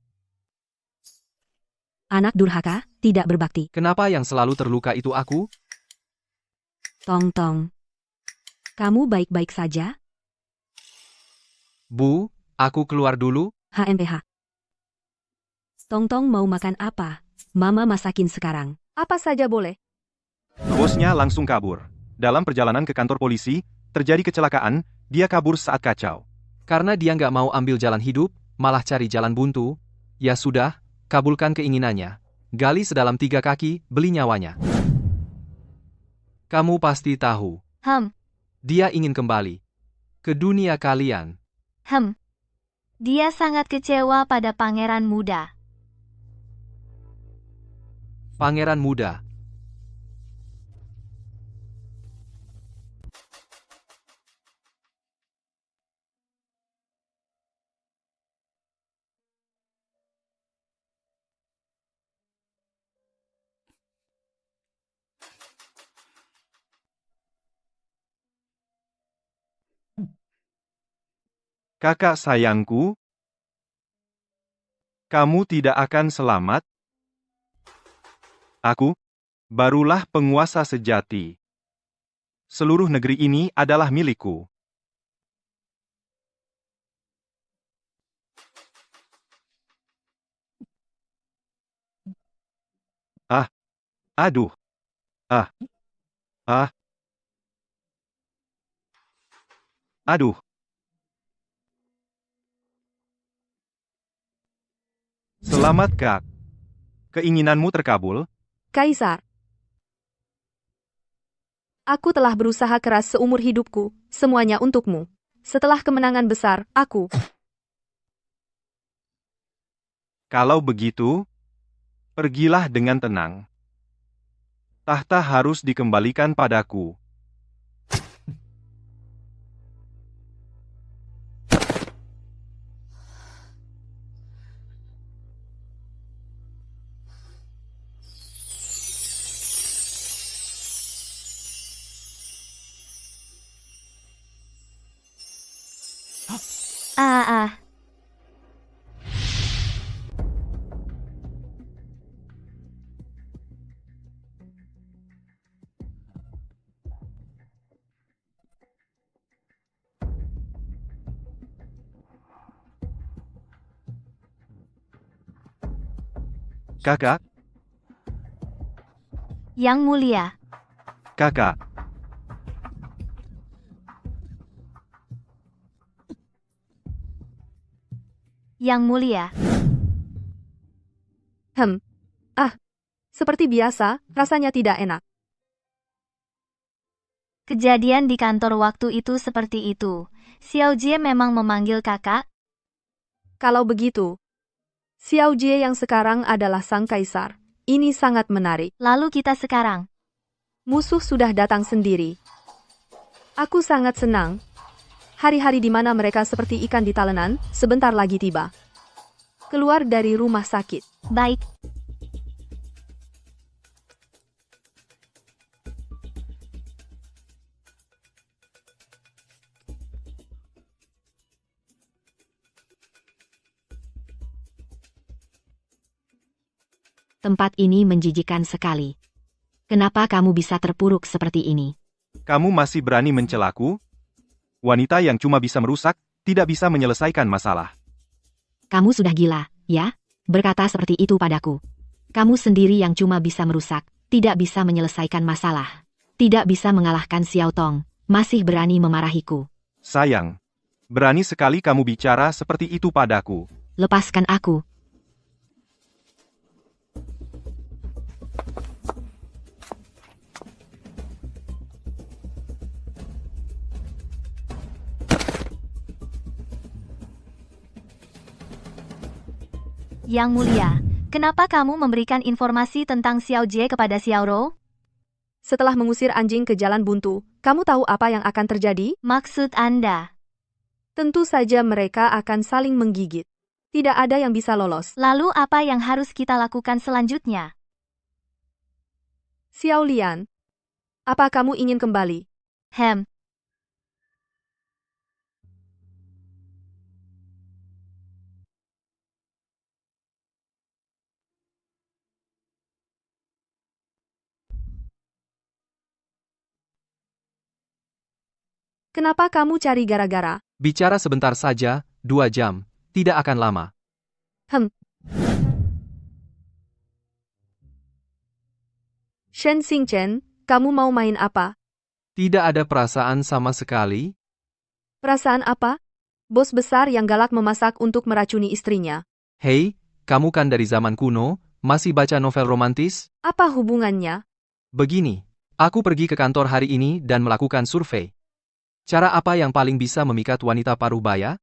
Anak durhaka, tidak berbakti. Kenapa yang selalu terluka itu aku? Tong Tong. Kamu baik-baik saja? Bu, aku keluar dulu. HMPH. Tong Tong mau makan apa? Mama masakin sekarang. apa saja boleh. Bosnya langsung kabur. Dalam perjalanan ke kantor polisi, terjadi kecelakaan, dia kabur saat kacau. Karena dia nggak mau ambil jalan hidup, malah cari jalan buntu. Ya sudah, kabulkan keinginannya. Gali sedalam 3 kaki, beli nyawanya. Kamu pasti tahu. Dia ingin kembali ke dunia kalian. Dia sangat kecewa pada pangeran muda. Pangeran muda. Kakak sayangku, kamu tidak akan selamat. Aku, barulah penguasa sejati. Seluruh negeri ini adalah milikku. Ah, aduh, ah, ah, aduh. Selamat, Kak. Keinginanmu terkabul? Kaisar. Aku telah berusaha keras seumur hidupku, semuanya untukmu. Setelah kemenangan besar, aku... Kalau begitu, pergilah dengan tenang. Tahta harus dikembalikan padaku. Kakak, Yang mulia. kakak. Yang mulia. Seperti biasa, rasanya tidak enak. Kejadian di kantor waktu itu seperti itu. Xiao Jie memang memanggil kakak. Kalau begitu, Xiao Jie yang sekarang adalah sang kaisar. Ini sangat menarik. Lalu kita sekarang. Musuh sudah datang sendiri. Aku sangat senang. Hari-hari di mana mereka seperti ikan di talenan, sebentar lagi tiba. Keluar dari rumah sakit. Baik. Tempat ini menjijikan sekali. Kenapa kamu bisa terpuruk seperti ini? Kamu masih berani mencelaku? Wanita yang cuma bisa merusak, tidak bisa menyelesaikan masalah. Kamu sudah gila, ya? Berkata seperti itu padaku. Kamu sendiri yang cuma bisa merusak, tidak bisa menyelesaikan masalah. Tidak bisa mengalahkan Xiao Tong, masih berani memarahiku. Sayang. Berani sekali kamu bicara seperti itu padaku. Lepaskan aku. Yang Mulia, kenapa kamu memberikan informasi tentang Xiao Jie kepada Xiao Rou? Setelah mengusir anjing ke jalan buntu, kamu tahu apa yang akan terjadi? Maksud Anda? Tentu saja mereka akan saling menggigit. Tidak ada yang bisa lolos. Lalu apa yang harus kita lakukan selanjutnya? Xiao Lian, apa kamu ingin kembali? Hem, Kenapa kamu cari gara-gara? Bicara sebentar saja, 2 jam. Tidak akan lama. Shen Xingchen, kamu mau main apa? Tidak ada perasaan sama sekali. Perasaan apa? Bos besar yang galak memasak untuk meracuni istrinya. Hei, kamu kan dari zaman kuno, masih baca novel romantis? Apa hubungannya? Begini, aku pergi ke kantor hari ini dan melakukan survei. Cara apa yang paling bisa memikat wanita paruh baya?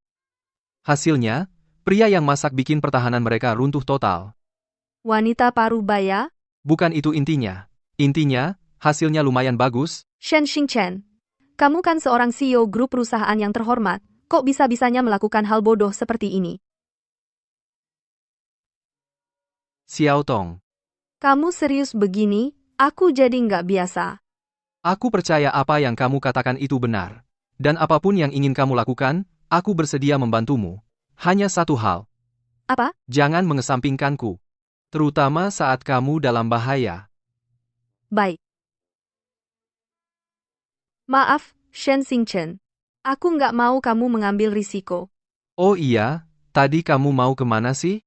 Hasilnya, pria yang masak bikin pertahanan mereka runtuh total. Wanita paruh baya? Bukan itu intinya. Intinya, hasilnya lumayan bagus. Shen Xingchen, kamu kan seorang CEO grup perusahaan yang terhormat. Kok bisa-bisanya melakukan hal bodoh seperti ini? Xiao Tong, Kamu serius begini? Aku jadi nggak biasa. aku percaya apa yang kamu katakan itu benar. Dan apapun yang ingin kamu lakukan, aku bersedia membantumu. Hanya satu hal. Apa? Jangan mengesampingkanku. Terutama saat kamu dalam bahaya. Baik. Maaf, Shen Xingchen. Aku nggak mau kamu mengambil risiko. Oh iya, tadi kamu mau kemana sih?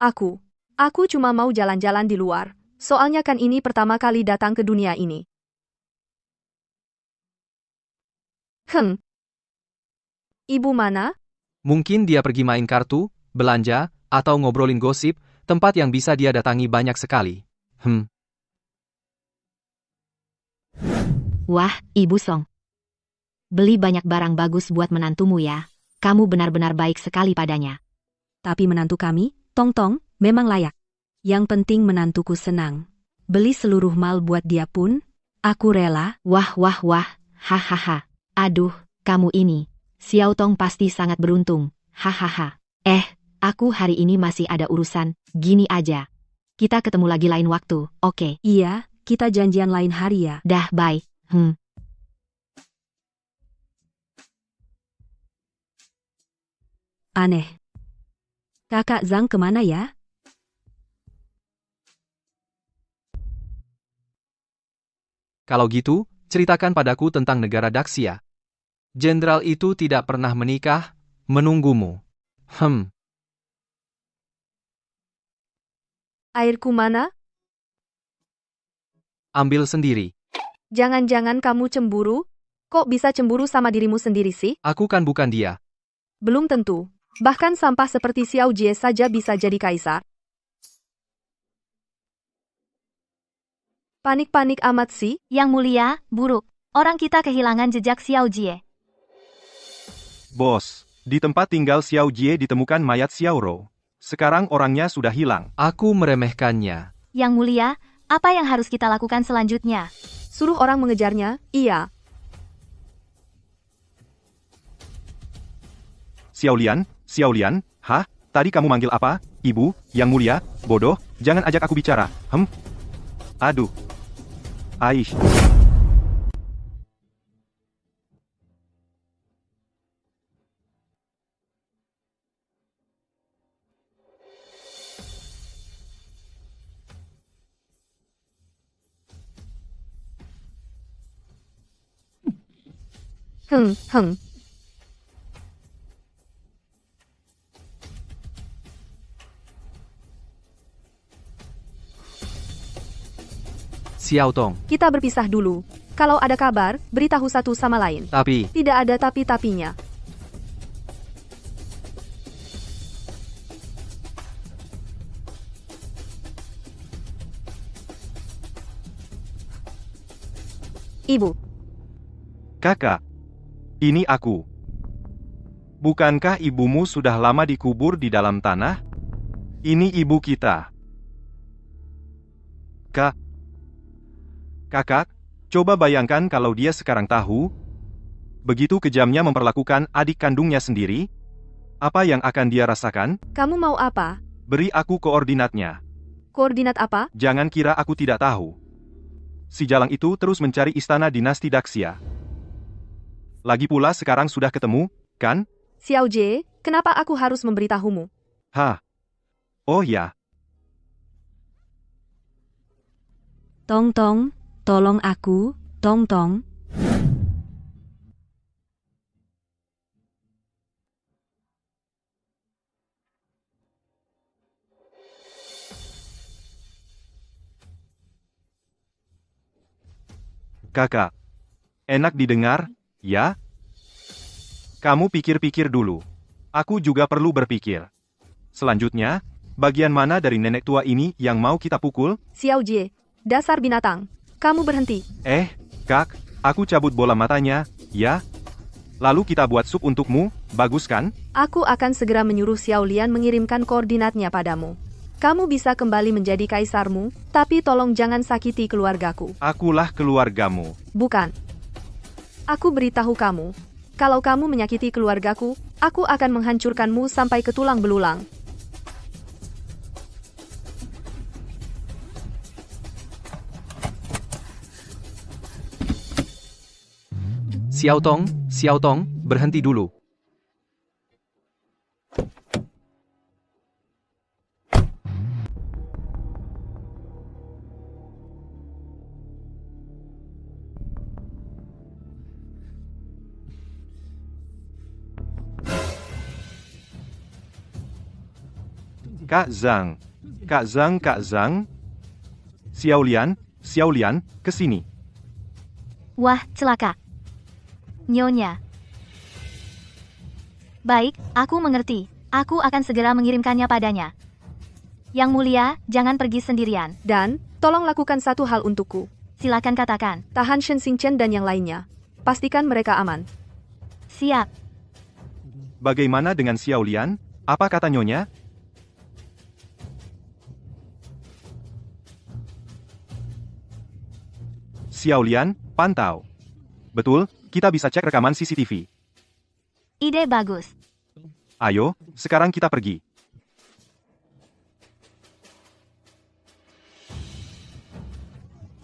Aku cuma mau jalan-jalan di luar. Soalnya kan ini pertama kali datang ke dunia ini. Ibu mana? Mungkin dia pergi main kartu, belanja, atau ngobrolin gosip, tempat yang bisa dia datangi banyak sekali. Wah, Ibu Song. Beli banyak barang bagus buat menantumu ya. Kamu benar-benar baik sekali padanya. Tapi menantu kami, Tong Tong, memang layak. Yang penting menantuku senang. Beli seluruh mal buat dia pun, aku rela. Wah, hahaha. Aduh, kamu ini. Xiao Tong pasti sangat beruntung. Hahaha. Aku hari ini masih ada urusan. Gini aja. Kita ketemu lagi lain waktu, oke? Iya, kita janjian lain hari ya. Dah, bye. Aneh. Kakak Zhang kemana ya? Kalau gitu, ceritakan padaku tentang negara Daxia. Jenderal itu tidak pernah menikah, menunggumu. Airku mana? Ambil sendiri. Jangan-jangan kamu cemburu? Kok bisa cemburu sama dirimu sendiri sih? Aku kan bukan dia. Belum tentu. Bahkan sampah seperti Xiao Jie saja bisa jadi kaisar. Panik-panik amat sih. Yang Mulia, buruk. Orang kita kehilangan jejak Xiao Jie. Bos, di tempat tinggal Xiao Jie ditemukan mayat Xiao Rou. Sekarang orangnya sudah hilang. Aku meremehkannya. Yang Mulia, apa yang harus kita lakukan selanjutnya? Suruh orang mengejarnya, iya. Xiao Lian, hah? Tadi kamu manggil apa? Ibu, yang mulia, bodoh, jangan ajak aku bicara. Aduh. Aish. Heng. Xiao Tong. Kita berpisah dulu. Kalau ada kabar, beritahu satu sama lain. Tapi, Tidak ada tapi-tapinya. Ibu, Kakak, ini aku. Bukankah ibumu sudah lama dikubur di dalam tanah? Ini ibu kita. Kakak, coba bayangkan kalau dia sekarang tahu, begitu kejamnya memperlakukan adik kandungnya sendiri, apa yang akan dia rasakan? kamu mau apa? Beri aku koordinatnya. Koordinat apa? Jangan kira aku tidak tahu. Si jalang itu terus mencari istana dinasti Daxia. Lagi pula sekarang sudah ketemu, kan? Xiao Jie, kenapa aku harus memberitahumu? Hah? Oh ya, Tong Tong, tolong aku, Tong Tong. kakak. Enak didengar, ya? Kamu pikir-pikir dulu. Aku juga perlu berpikir. Selanjutnya, bagian mana dari nenek tua ini yang mau kita pukul? Xiao Jie, dasar binatang. Kamu berhenti. Kak, aku cabut bola matanya, ya? Lalu kita buat sup untukmu, bagus kan? Aku akan segera menyuruh Xiao Lian mengirimkan koordinatnya padamu. Kamu bisa kembali menjadi kaisarmu, tapi tolong jangan sakiti keluargaku. Akulah keluargamu. Bukan. Aku beritahu kamu, kalau kamu menyakiti keluargaku, aku akan menghancurkanmu sampai ke tulang belulang. Xiao Tong, berhenti dulu. Kak Zhang. Kak Zhang. Xiao Lian, kesini. Wah, celaka. Nyonya. Baik, aku mengerti. Aku akan segera mengirimkannya padanya. Yang mulia, jangan pergi sendirian. Dan, tolong lakukan satu hal untukku. Silakan katakan. Tahan Shen Xingchen dan yang lainnya. Pastikan mereka aman. Siap. Bagaimana dengan Xiao Lian? Apa kata Nyonya? Xiao Lian, pantau. Betul, kita bisa cek rekaman CCTV. Ide bagus. Ayo, sekarang kita pergi.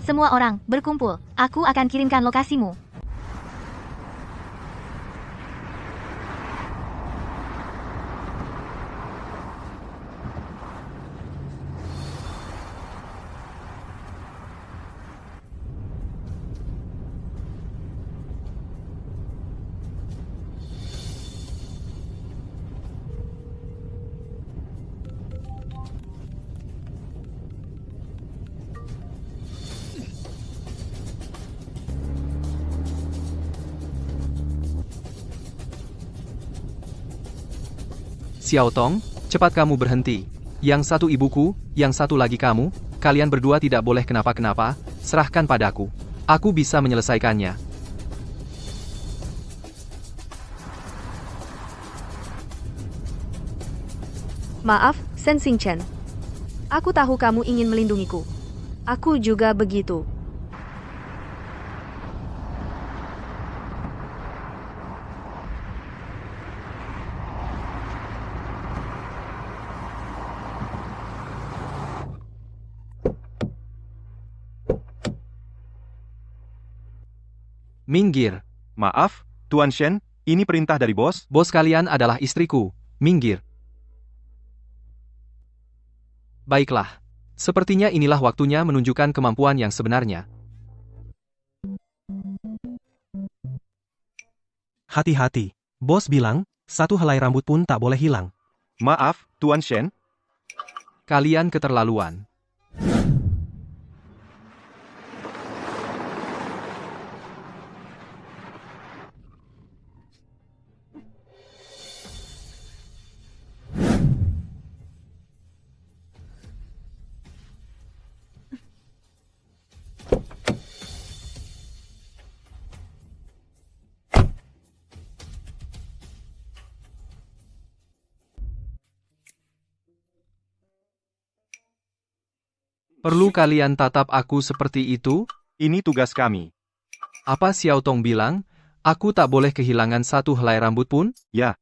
Semua orang, berkumpul. Aku akan kirimkan lokasimu. Xiao Tong, cepat kamu berhenti. Yang satu ibuku, yang satu lagi kamu, kalian berdua tidak boleh kenapa-kenapa, serahkan padaku. Aku bisa menyelesaikannya. Maaf, Shen Xingchen. Aku tahu kamu ingin melindungiku. Aku juga begitu. Minggir. Maaf, Tuan Shen, ini perintah dari bos. Bos kalian adalah istriku. Minggir. Baiklah. Sepertinya inilah waktunya menunjukkan kemampuan yang sebenarnya. Hati-hati. Bos bilang, satu helai rambut pun tak boleh hilang. Maaf, Tuan Shen. Kalian keterlaluan. Perlu kalian tatap aku seperti itu? Ini tugas kami. Apa Xiao Tong bilang? Aku tak boleh kehilangan satu helai rambut pun? Ya.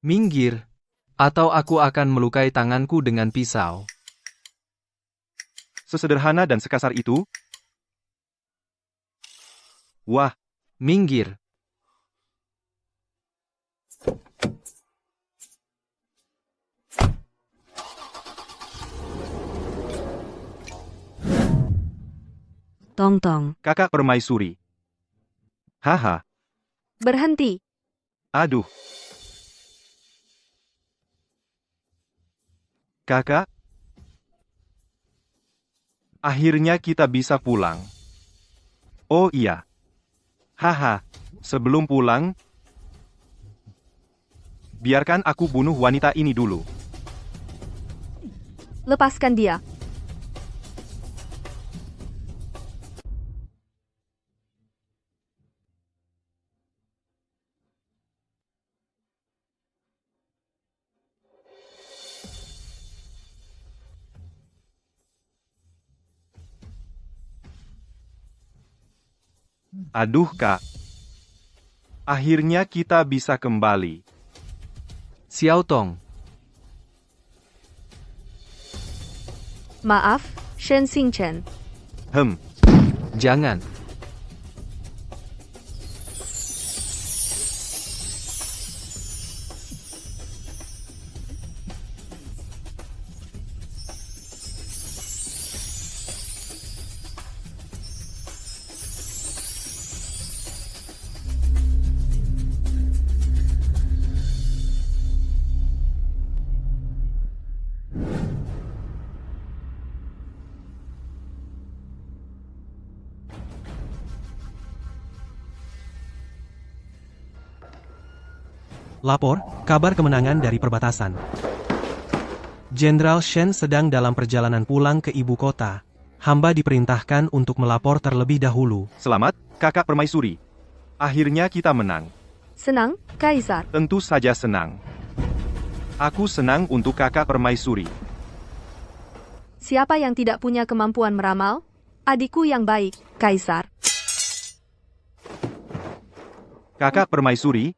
Minggir. Atau aku akan melukai tanganku dengan pisau. Sesederhana dan sekasar itu? Wah, Minggir. Tong-tong, kakak permaisuri. Haha, Berhenti. aduh. Kakak? Akhirnya kita bisa pulang. Oh iya. Haha, sebelum pulang, biarkan aku bunuh wanita ini dulu. Lepaskan dia. Aduh kak. Akhirnya kita bisa kembali. Xiao Tong. Maaf, Shen Xingchen. Jangan. Lapor, kabar kemenangan dari perbatasan. Jenderal Shen sedang dalam perjalanan pulang ke ibu kota. Hamba diperintahkan untuk melapor terlebih dahulu. Selamat, kakak permaisuri. Akhirnya kita menang. Senang, Kaisar. Tentu saja senang. Aku senang untuk kakak permaisuri. Siapa yang tidak punya kemampuan meramal? Adikku yang baik, Kaisar. Kakak permaisuri,